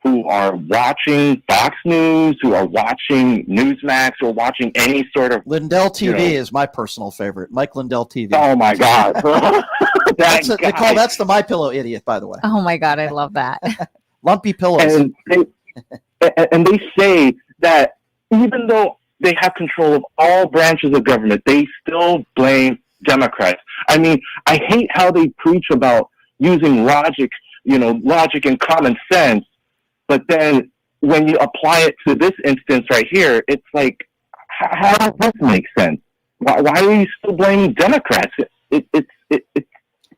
who are watching Fox News, who are watching Newsmax, or watching any sort of Lindell TV is my personal favorite. Mike Lindell TV. Oh my God, They call that's the My Pillow idiot, by the way. Oh my God, I love that. Lumpy pillows. And they say that even though they have control of all branches of government, they still blame Democrats. I mean, I hate how they preach about using logic, logic and common sense, but then when you apply it to this instance right here, it's like, how does this make sense? Why are you still blaming Democrats?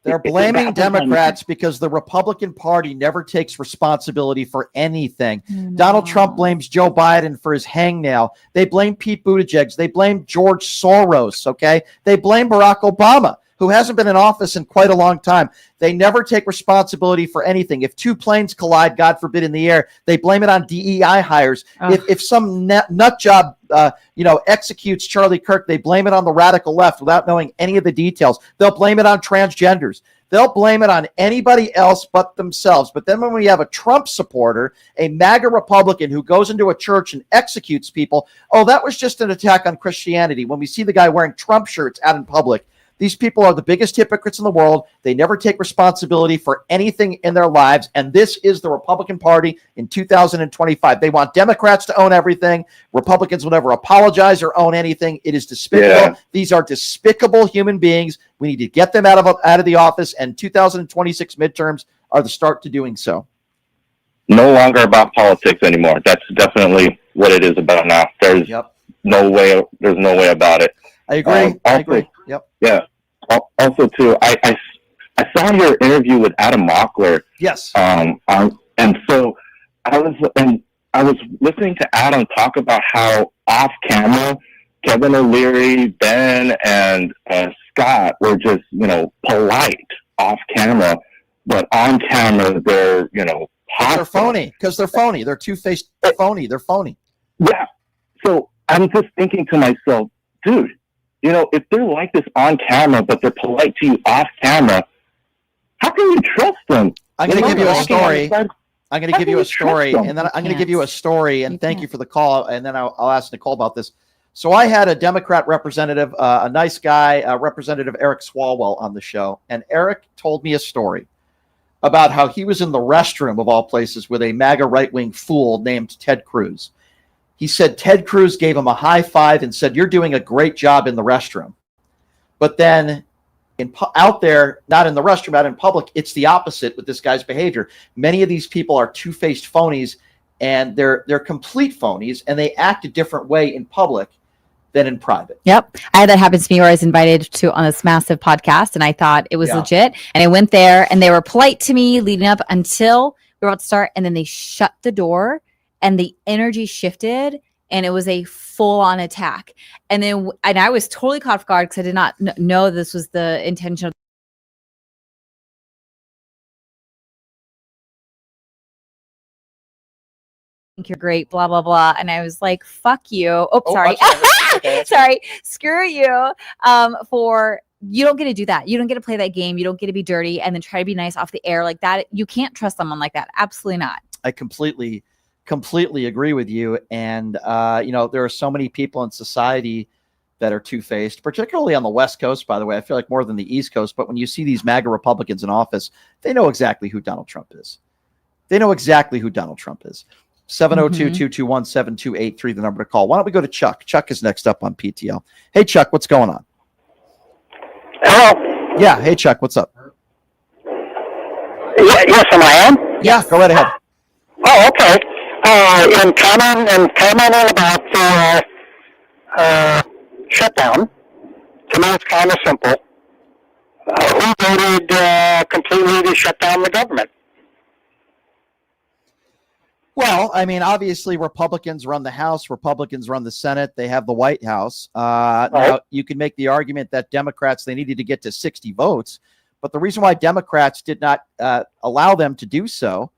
They're blaming Democrats because the Republican Party never takes responsibility for anything. Donald Trump blames Joe Biden for his hangnail. They blame Pete Buttigieg. They blame George Soros, okay? They blame Barack Obama, who hasn't been in office in quite a long time. They never take responsibility for anything. If two planes collide, God forbid, in the air, they blame it on DEI hires. If some nut job executes Charlie Kirk, they blame it on the radical left without knowing any of the details. They'll blame it on transgenders. They'll blame it on anybody else but themselves. But then when we have a Trump supporter, a MAGA Republican who goes into a church and executes people, oh, that was just an attack on Christianity. When we see the guy wearing Trump shirts out in public, these people are the biggest hypocrites in the world. They never take responsibility for anything in their lives. And this is the Republican Party in 2025. They want Democrats to own everything. Republicans will never apologize or own anything. It is despicable. Yeah. These are despicable human beings. We need to get them out of the office, and 2026 midterms are the start to doing so. No longer about politics anymore. That's definitely what it is about now. There's no way about it. I agree. I agree. Yep. Yeah. Also, too, I saw your interview with Adam Mockler. Yes. And so I was listening to Adam talk about how off camera Kevin O'Leary, Ben, and Scott were just polite off camera, but on camera they're hostile. They're phony because they're phony. They're two-faced phony. They're phony. Yeah. So I'm just thinking to myself, dude. If they're like this on camera, but they're polite to you off camera, how can you trust them? I'm going to give you a story. I'm going to give you a story, and then I'm going to give you a story, and thank you for the call, and then I'll ask Nicole about this. So I had a Democrat representative, a nice guy, Representative Eric Swalwell, on the show, and Eric told me a story about how he was in the restroom, of all places, with a MAGA right-wing fool named Ted Cruz. He said Ted Cruz gave him a high five and said, "You're doing a great job in the restroom." But then out there, not in the restroom, out in public, it's the opposite with this guy's behavior. Many of these people are two-faced phonies, and they're complete phonies, and they act a different way in public than in private. Yep. I had that happen to me where I was invited on this massive podcast, and I thought it was legit. And I went there, and they were polite to me leading up until we were about to start, and then they shut the door. And the energy shifted, and it was a full-on attack. And I was totally caught off guard because I did not know this was the intention. Think you're great, blah blah blah. And I was like, "Fuck you!" Oh, sorry, sorry. Screw you. For you don't get to do that. You don't get to play that game. You don't get to be dirty and then try to be nice off the air like that. You can't trust someone like that. Absolutely not. I completely agree with you. And, there are so many people in society that are two-faced, particularly on the West Coast, by the way. I feel like more than the East Coast. But when you see these MAGA Republicans in office, they know exactly who Donald Trump is. 702-221-7283, the number to call. Why don't we go to Chuck? Chuck is next up on PTL. Hey, Chuck, what's going on? Hello? Yeah. Hey, Chuck, what's up? Yes, am I on? Yeah, go right ahead. Oh, okay. In commenting about the shutdown, to me it's kind of simple. Who voted completely to shut down the government? Well, I mean, obviously Republicans run the House, Republicans run the Senate, they have the White House. Now, you can make the argument that Democrats, they needed to get to 60 votes, but the reason why Democrats did not allow them to do so,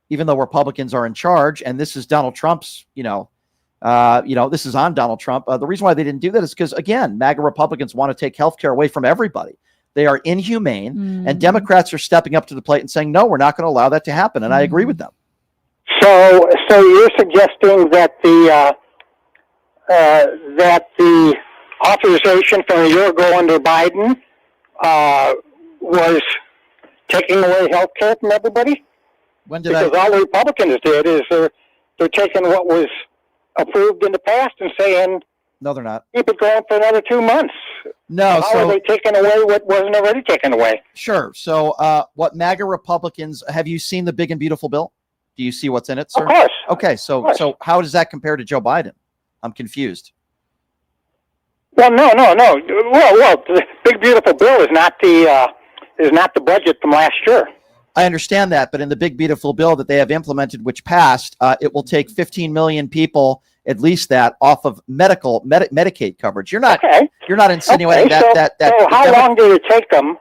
even though Republicans are in charge, and this is Donald Trump's, this is on Donald Trump. The reason why they didn't do that is because, again, MAGA Republicans want to take health care away from everybody. They are inhumane, and Democrats are stepping up to the plate and saying, no, we're not going to allow that to happen, and I agree with them. So you're suggesting that the authorization from a year ago under Biden was taking away health care from everybody? When did because all the Republicans did is they're taking what was approved in the past and saying, no, they're not. Keep it going for another 2 months. No, How are they taking away what wasn't already taken away? Sure. So what MAGA Republicans, have you seen the big and beautiful bill? Do you see what's in it, sir? Of course. Okay, so how does that compare to Joe Biden? I'm confused. Well, no. Well, the big beautiful bill is not the budget from last year. I understand that, but in the big beautiful bill that they have implemented, which passed, it will take 15 million people, at least that, off of Medicaid coverage. You're not insinuating that. So how long did it take them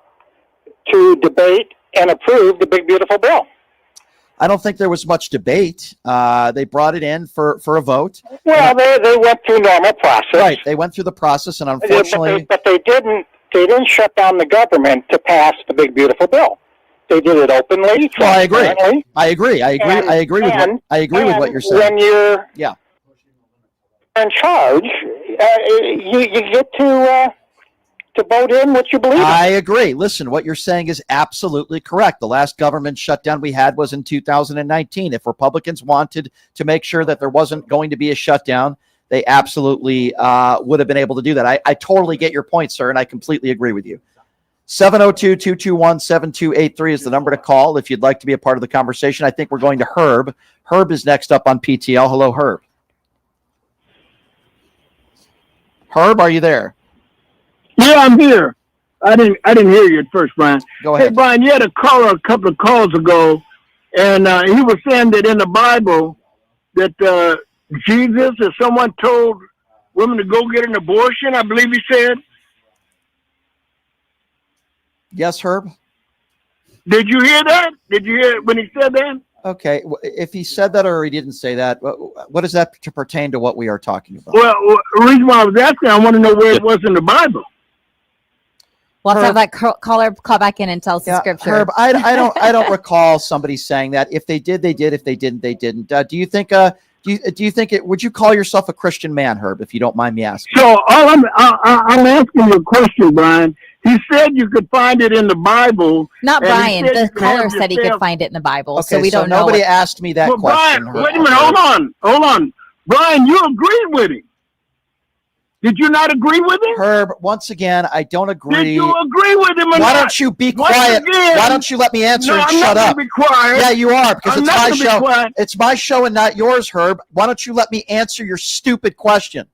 to debate and approve the big beautiful bill? I don't think there was much debate. They brought it in for a vote. Well, they went through normal process. Right, they went through the process, and unfortunately, but they didn't shut down the government to pass the big beautiful bill. They did it openly. Well, I agree. I agree with what you're saying. When you're in charge, you get to vote in what you believe in. I agree. Listen, what you're saying is absolutely correct. The last government shutdown we had was in 2019. If Republicans wanted to make sure that there wasn't going to be a shutdown, they absolutely would have been able to do that. I totally get your point, sir, and I completely agree with you. 702-221-7283 is the number to call if you'd like to be a part of the conversation. I think we're going to Herb. Herb is next up on PTL. Hello, Herb. Herb, are you there? Yeah, I'm here. I didn't hear you at first, Brian. Go ahead. Hey, Brian, you had a caller a couple of calls ago, and he was saying that in the Bible that Jesus or someone told women to go get an abortion, I believe he said. Yes, Herb? Did you hear that? Did you hear when he said that? Okay. If he said that or he didn't say that, what does that to pertain to what we are talking about? Well, the reason why I was asking, I want to know where it was in the Bible. We'll have to have that caller call back in and tell us the scripture. Herb, I don't recall somebody saying that. If they did, they did. If they didn't, they didn't. Do you think would you call yourself a Christian man, Herb, if you don't mind me asking? So I'm asking you a question, Brian. He said you could find it in the Bible. Not Brian. The caller said he could find it in the Bible. Okay, so we don't know. Nobody asked me that question. Brian, wait a minute. Hold on. Brian, you agreed with him. Did you not agree with him? Herb, once again, I don't agree. Did you agree with him? Why don't you be quiet? Why don't you let me answer and shut up? Be quiet. Yeah, you are, because I'm it's my show. Quiet. It's my show and not yours, Herb. Why don't you let me answer your stupid question?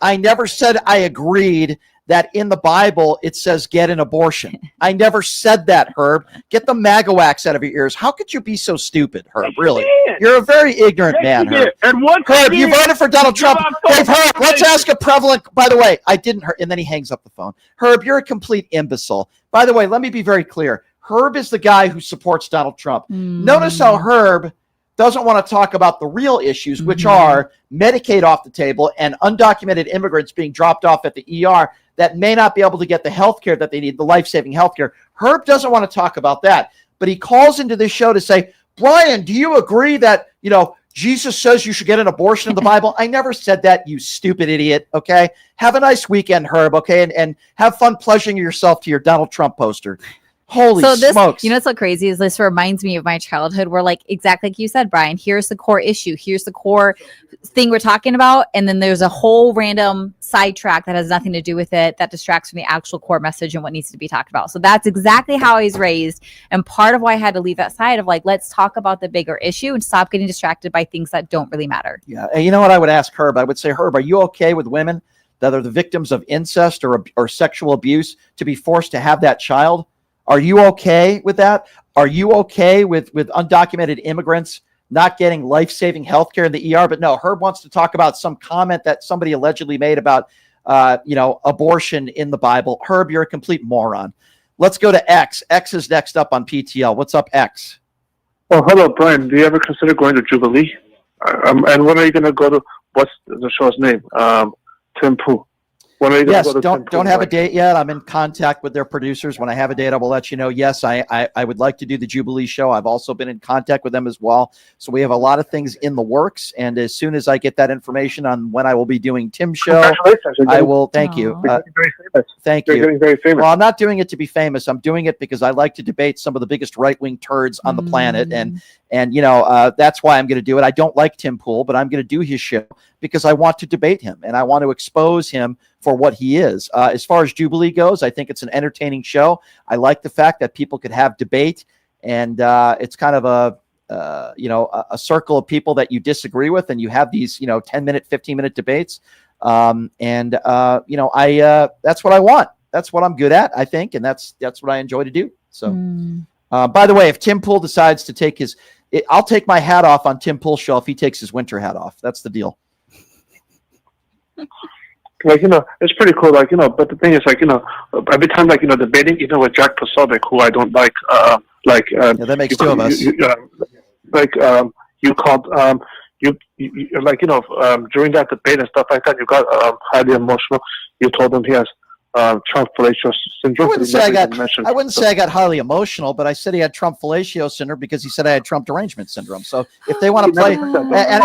I never said I agreed that in the Bible it says get an abortion. I never said that, Herb. Get the MAGA wax out of your ears. How could you be so stupid, Herb? Really? You're a very ignorant man, Herb. Herb, you voted for Donald Trump. Dave, Herb, let's ask a prevalent. By the way, I didn't. And then he hangs up the phone. Herb, you're a complete imbecile. By the way, let me be very clear. Herb is the guy who supports Donald Trump. Notice how Herb doesn't want to talk about the real issues, which are Medicaid off the table and undocumented immigrants being dropped off at the ER that may not be able to get the health care that they need, the life-saving health care. Herb doesn't want to talk about that, but he calls into this show to say, Brian, do you agree that, Jesus says you should get an abortion in the Bible? I never said that, you stupid idiot, okay? Have a nice weekend, Herb, okay? And have fun pleasuring yourself to your Donald Trump poster. Holy smokes. You know what's so crazy is this reminds me of my childhood where, like, exactly like you said, Brian, here's the core issue. Here's the core thing we're talking about. And then there's a whole random sidetrack that has nothing to do with it that distracts from the actual core message and what needs to be talked about. So that's exactly how I was raised. And part of why I had to leave that side of, like, let's talk about the bigger issue and stop getting distracted by things that don't really matter. Yeah. And you know what I would ask Herb? I would say, Herb, are you okay with women that are the victims of incest or sexual abuse to be forced to have that child? Are you okay with that? Are you okay with undocumented immigrants not getting life-saving health care in the ER? But no, Herb wants to talk about some comment that somebody allegedly made about, abortion in the Bible. Herb, you're a complete moron. Let's go to X. X is next up on PTL. What's up, X? Oh, hello, Brian. Do you ever consider going to Jubilee? And when are you going to go to, what's the show's name? Tim Pool. When are you gonna Yes, go to don't Tim have a Pool? date yet. I'm in contact with their producers. When I have a date, I will let you know. Yes, I would like to do the Jubilee show. I've also been in contact with them as well. So we have a lot of things in the works. And as soon as I get that information on when I will be doing Tim's show, Congratulations. You're I getting- will. Thank you. You're getting very famous. Thank You're you. getting very famous. Well, I'm not doing it to be famous. I'm doing it because I like to debate some of the biggest right-wing turds on the planet, and that's why I'm going to do it. I don't like Tim Pool, but I'm going to do his show because I want to debate him and I want to expose him for what he is. As far as Jubilee goes, I think it's an entertaining show. I like the fact that people could have debate, and it's kind of a circle of people that you disagree with, and you have these 10-minute, 15-minute debates. That's what I want. That's what I'm good at, I think, and that's what I enjoy to do. So, by the way, if Tim Pool decides to take I'll take my hat off on Tim Pool's show if he takes his winter hat off. That's the deal. It's pretty cool. But the thing is, every time, debating, with Jack Posobiec, who I don't like, that makes two of us. You called, during that debate and stuff like that, you got highly emotional. You told him he has Trump fellatio syndrome. I wouldn't say I got highly emotional, but I said he had Trump fellatio syndrome because he said I had Trump derangement syndrome. So if they want to play, and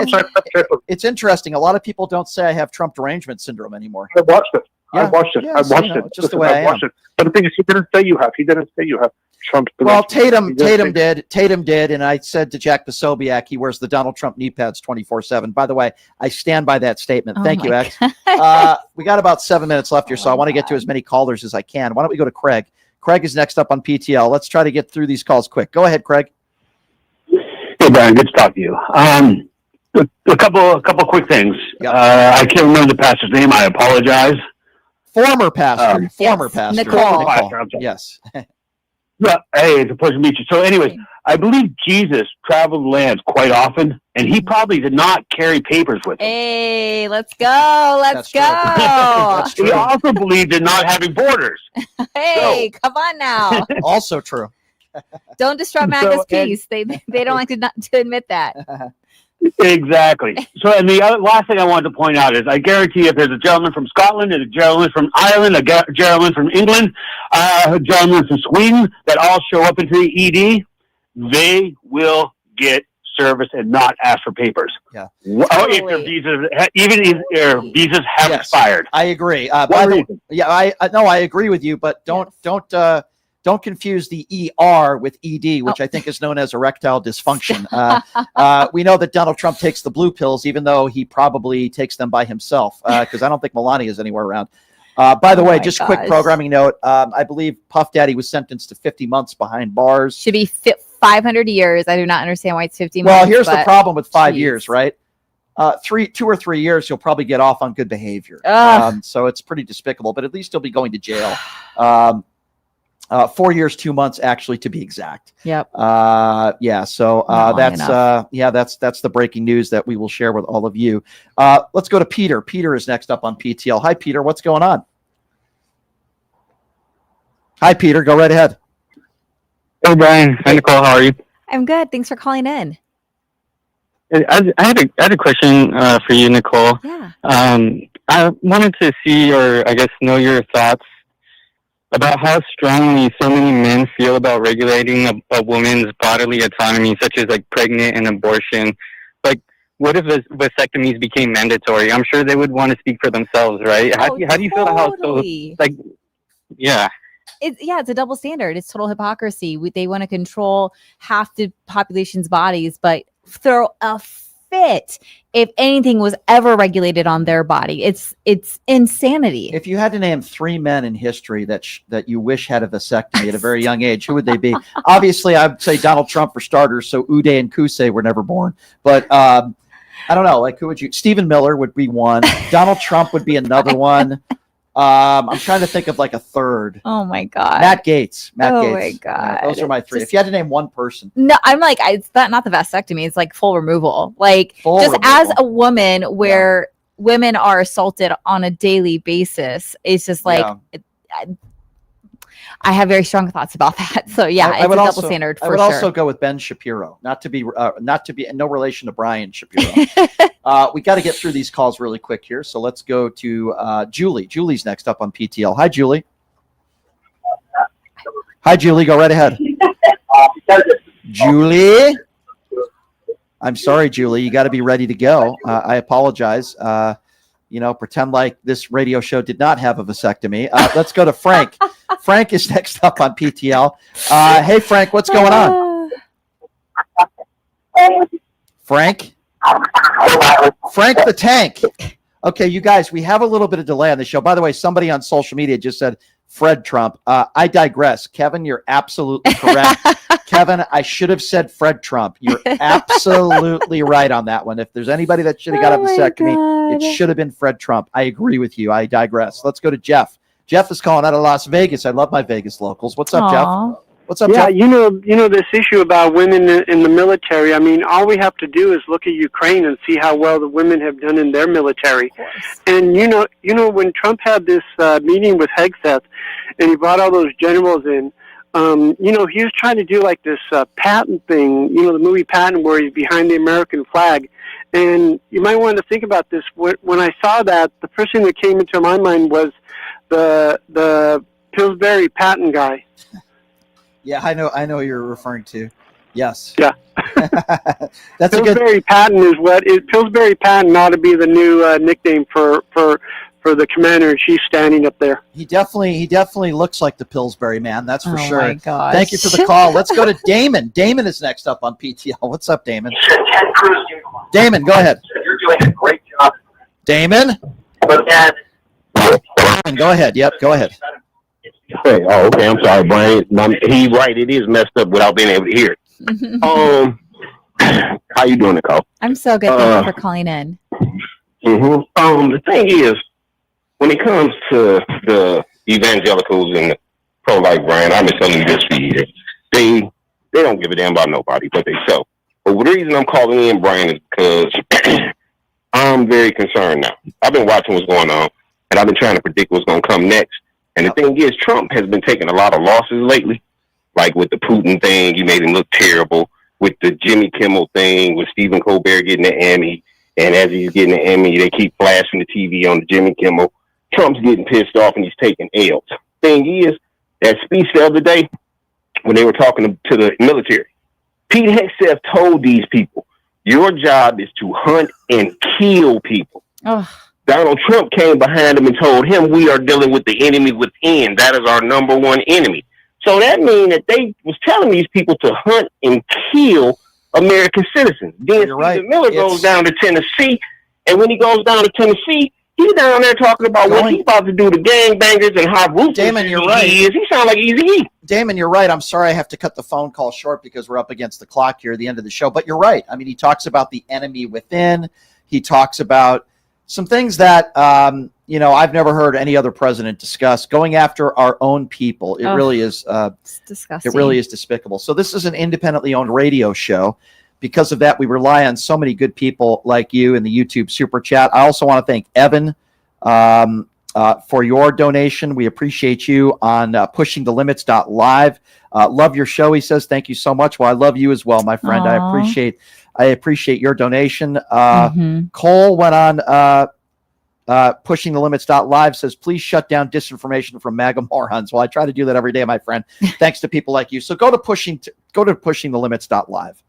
it's interesting. A lot of people don't say I have Trump derangement syndrome anymore. I watched it. Yeah. I watched it. Yeah, I so, watched it. just the way I am. But the thing is, he didn't say you have. He didn't say you have Trump. Well, Tatum did, and I said to Jack Posobiec, he wears the Donald Trump knee pads 24/7. By the way, I stand by that statement. Thank you, X. We got about 7 minutes left here, so I want to get to as many callers as I can. Why don't we go to Craig? Craig is next up on PTL. Let's try to get through these calls quick. Go ahead, Craig. Hey, Brian, good to talk to you. A couple quick things. I can't remember the pastor's name. I apologize. Former pastor. Pastor. Nicole. Yes. Yeah, hey, it's a pleasure to meet you. So anyways, I believe Jesus traveled lands quite often, and he probably did not carry papers with him. Hey, let's go. Let's go. He also believed in not having borders. Hey, come on now. Also true. Don't disrupt MAGA's peace. They don't like to admit that. Exactly. So, and the last thing I wanted to point out is, I guarantee if there's a gentleman from Scotland, and a gentleman from Ireland, a gentleman from England, a gentleman from Sweden, that all show up into the ED, they will get service and not ask for papers. Yeah. If their visas, even if their visas have expired. I agree. I agree with you, but don't confuse the ER with ED, which I think is known as erectile dysfunction. We know that Donald Trump takes the blue pills, even though he probably takes them by himself, because I don't think Melania is anywhere around. By the way, just quick programming note. I believe Puff Daddy was sentenced to 50 months behind bars. Should be 500 years. I do not understand why it's 50 Well, months. here's the problem with 5 years, right? 2 or 3 years, he'll probably get off on good behavior. So it's pretty despicable, but at least he'll be going to jail. 4 years, 2 months, actually, to be exact. Yep. So that's the breaking news that we will share with all of you. Let's go to Peter. Peter is next up on PTL. Hi, Peter. What's going on? Hi, Peter. Go right ahead. Hey, Brian. Hi, Nicole. How are you? I'm good. Thanks for calling in. I had a question for you, Nicole. Yeah. I wanted to see, or I guess know your thoughts about how strongly so many men feel about regulating a woman's bodily autonomy, such as like pregnant and abortion. Like, what if vasectomies became mandatory? I'm sure they would want to speak for themselves, right? How do you feel about how It's a double standard. It's total hypocrisy. They want to control half the population's bodies, but throw a fit if anything was ever regulated on their body. It's insanity. If you had to name 3 men in history that you wish had a vasectomy at a very young age, who would they be? Obviously, I'd say Donald Trump for starters. So Uday and Kusei were never born. But I don't know. Like, who would you? Stephen Miller would be one. Donald Trump would be another one. I'm trying to think of like a third. Oh my God. Matt Gaetz. Oh my God. Those are my 3. If you had to name one person. No, I'm like, it's not the vasectomy. It's like full removal. Like as a woman where women are assaulted on a daily basis, it's just like, I have very strong thoughts about that. So yeah, it's a double standard for sure. I would also go with Ben Shapiro, not to be no relation to Brian Shapiro. We got to get through these calls really quick here. So let's go to Julie. Julie's next up on PTL. Hi, Julie. Hi, Julie. Go right ahead. Julie. I'm sorry, Julie. You got to be ready to go. I apologize. Pretend like this radio show did not have a vasectomy. Let's go to Frank. Frank is next up on PTL. Hey, Frank, what's going on? Frank? Frank the Tank. Okay, you guys, we have a little bit of delay on the show. By the way, somebody on social media just said Fred Trump. I digress. Kevin, you're absolutely correct. Kevin, I should have said Fred Trump. You're absolutely right on that one. If there's anybody that should have got a vasectomy, it should have been Fred Trump. I agree with you. I digress. Let's go to Jeff. Jeff is calling out of Las Vegas. I love my Vegas locals. What's up, Jeff? What's up, Jeff? You know this issue about women in the military. I mean, all we have to do is look at Ukraine and see how well the women have done in their military. And you know when Trump had this meeting with Hegseth, and he brought all those generals in. He was trying to do like this Patton thing, the movie Patton, where he's behind the American flag. And you might want to think about this. When I saw that, the first thing that came into my mind was the Pillsbury Patton guy. Yeah, I know who you're referring to. Yes. Yeah. That's Pillsbury Patton is Pillsbury Patton ought to be the new nickname for the commander, and she's standing up there. He definitely looks like the Pillsbury man. That's for sure. Oh my gosh. Thank you for the call. Let's go to Damon. Damon is next up on PTL. What's up, Damon? Damon, go ahead. You're doing a great job. Damon? Damon, go ahead. Yep, go ahead. Hey, okay. I'm sorry, Brian. He's right. It is messed up without being able to hear it. How you doing, Nicole? I'm so good. Thank you for calling in. The thing is, when it comes to the evangelicals and the pro-life, Brian, I've been telling you this for years. They don't give a damn about nobody but themselves. But the reason I'm calling in, Brian, is because I'm very concerned now. I've been watching what's going on, and I've been trying to predict what's going to come next. And the thing is, Trump has been taking a lot of losses lately, like with the Putin thing. He made him look terrible. With the Jimmy Kimmel thing, with Stephen Colbert getting the Emmy. And as he's getting the Emmy, they keep flashing the TV on the Jimmy Kimmel. Trump's getting pissed off and he's taking L's. Thing is, that speech the other day, when they were talking to the military, Pete Hegseth told these people, your job is to hunt and kill people. Oh. Donald Trump came behind him and told him we are dealing with the enemy within. That is our number one enemy. So that means that they was telling these people to hunt and kill American citizens. Then Stephen Miller goes down to Tennessee, and when he goes down to Tennessee, he's down there talking about what he's about to do to gangbangers and how ruthless he is. He sounds like Eazy-E. Damon, you're right. I'm sorry I have to cut the phone call short because we're up against the clock here at the end of the show. But you're right. I mean, he talks about the enemy within. He talks about some things that, I've never heard any other president discuss. Going after our own people. It really is it's disgusting. It really is despicable. So this is an independently owned radio show. Because of that, we rely on so many good people like you in the YouTube Super Chat. I also want to thank Evan for your donation. We appreciate you on pushingthelimits.live. Love your show, he says. Thank you so much. Well, I love you as well, my friend. Aww. I appreciate your donation. Cole went on pushingthelimits.live, says, please shut down disinformation from MAGA morons. Well, I try to do that every day, my friend. Thanks to people like you. So go to pushingthelimits.live.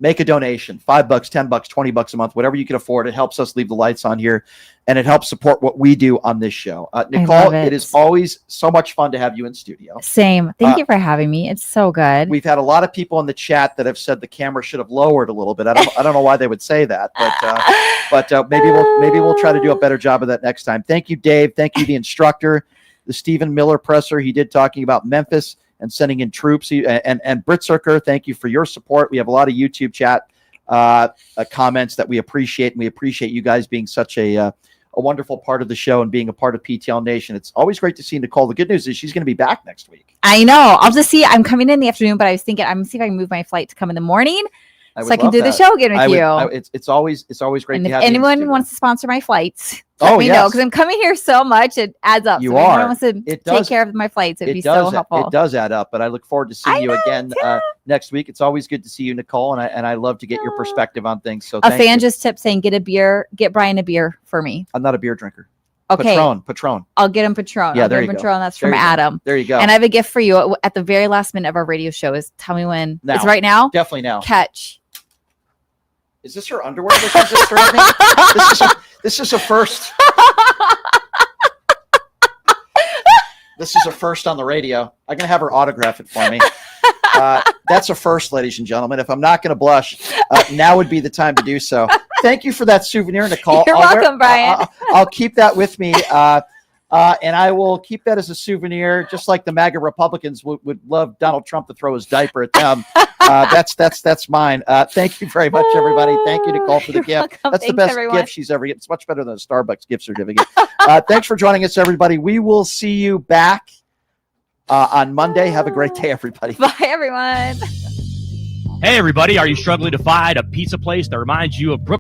Make a donation, $5, $10, $20 a month, whatever you can afford. It helps us leave the lights on here, and it helps support what we do on this show. Nicole, it is always so much fun to have you in studio. Same. Thank you for having me. It's so good. We've had a lot of people in the chat that have said the camera should have lowered a little bit. I don't know why they would say that, but maybe we'll try to do a better job of that next time. Thank you, Dave. Thank you, the instructor, the Stephen Miller presser. He did talking about Memphis and sending in troops. And Britt Cirker, thank you for your support. We have a lot of YouTube chat comments that we appreciate, and we appreciate you guys being such a wonderful part of the show and being a part of PTL Nation. It's always great to see Nicole. The good news is she's going to be back next week. I know. I'll just see. I'm coming in the afternoon, but I was thinking I'm going to see if I can move my flight to come in the morning would so I can love do the that. show again with you. It's always great And to if have you in the anyone studio. wants to sponsor my flights, let Oh, me know yes. because I'm coming here so much it adds up. You so if are. anyone wants to It take does- care of my flights, it'd It be does. so helpful. It does add up, but I look forward to seeing you again next week. It's always good to see you, Nicole, and I love to get your perspective on things. So A thank fan you. just tipped saying, get Brian a beer for me. I'm not a beer drinker. Okay. Patron. I'll get him Patron. Yeah, I'll there get him you go. Patron. That's There from you go. Adam. There you go. And I have a gift for you at the very last minute of our radio show. Is tell me when. Now. It's right now? Definitely now. Catch. Is this her underwear that she's just throwing me? This is a first. This is a first on the radio. I'm going to have her autograph it for me. That's a first, ladies and gentlemen. If I'm not going to blush, now would be the time to do so. Thank you for that souvenir, Nicole. You're welcome, Brian. I'll keep that with me. And I will keep that as a souvenir, just like the MAGA Republicans would love Donald Trump to throw his diaper at them. That's mine. Thank you very much, everybody. Thank you, Nicole, for the gift. welcome. That's the Thanks, best everyone. gift she's ever given. It's much better than a Starbucks gift certificate. Thanks for joining us, everybody. We will see you back on Monday. Have a great day, everybody. Bye, everyone. Hey, everybody. Are you struggling to find a pizza place that reminds you of Brooklyn?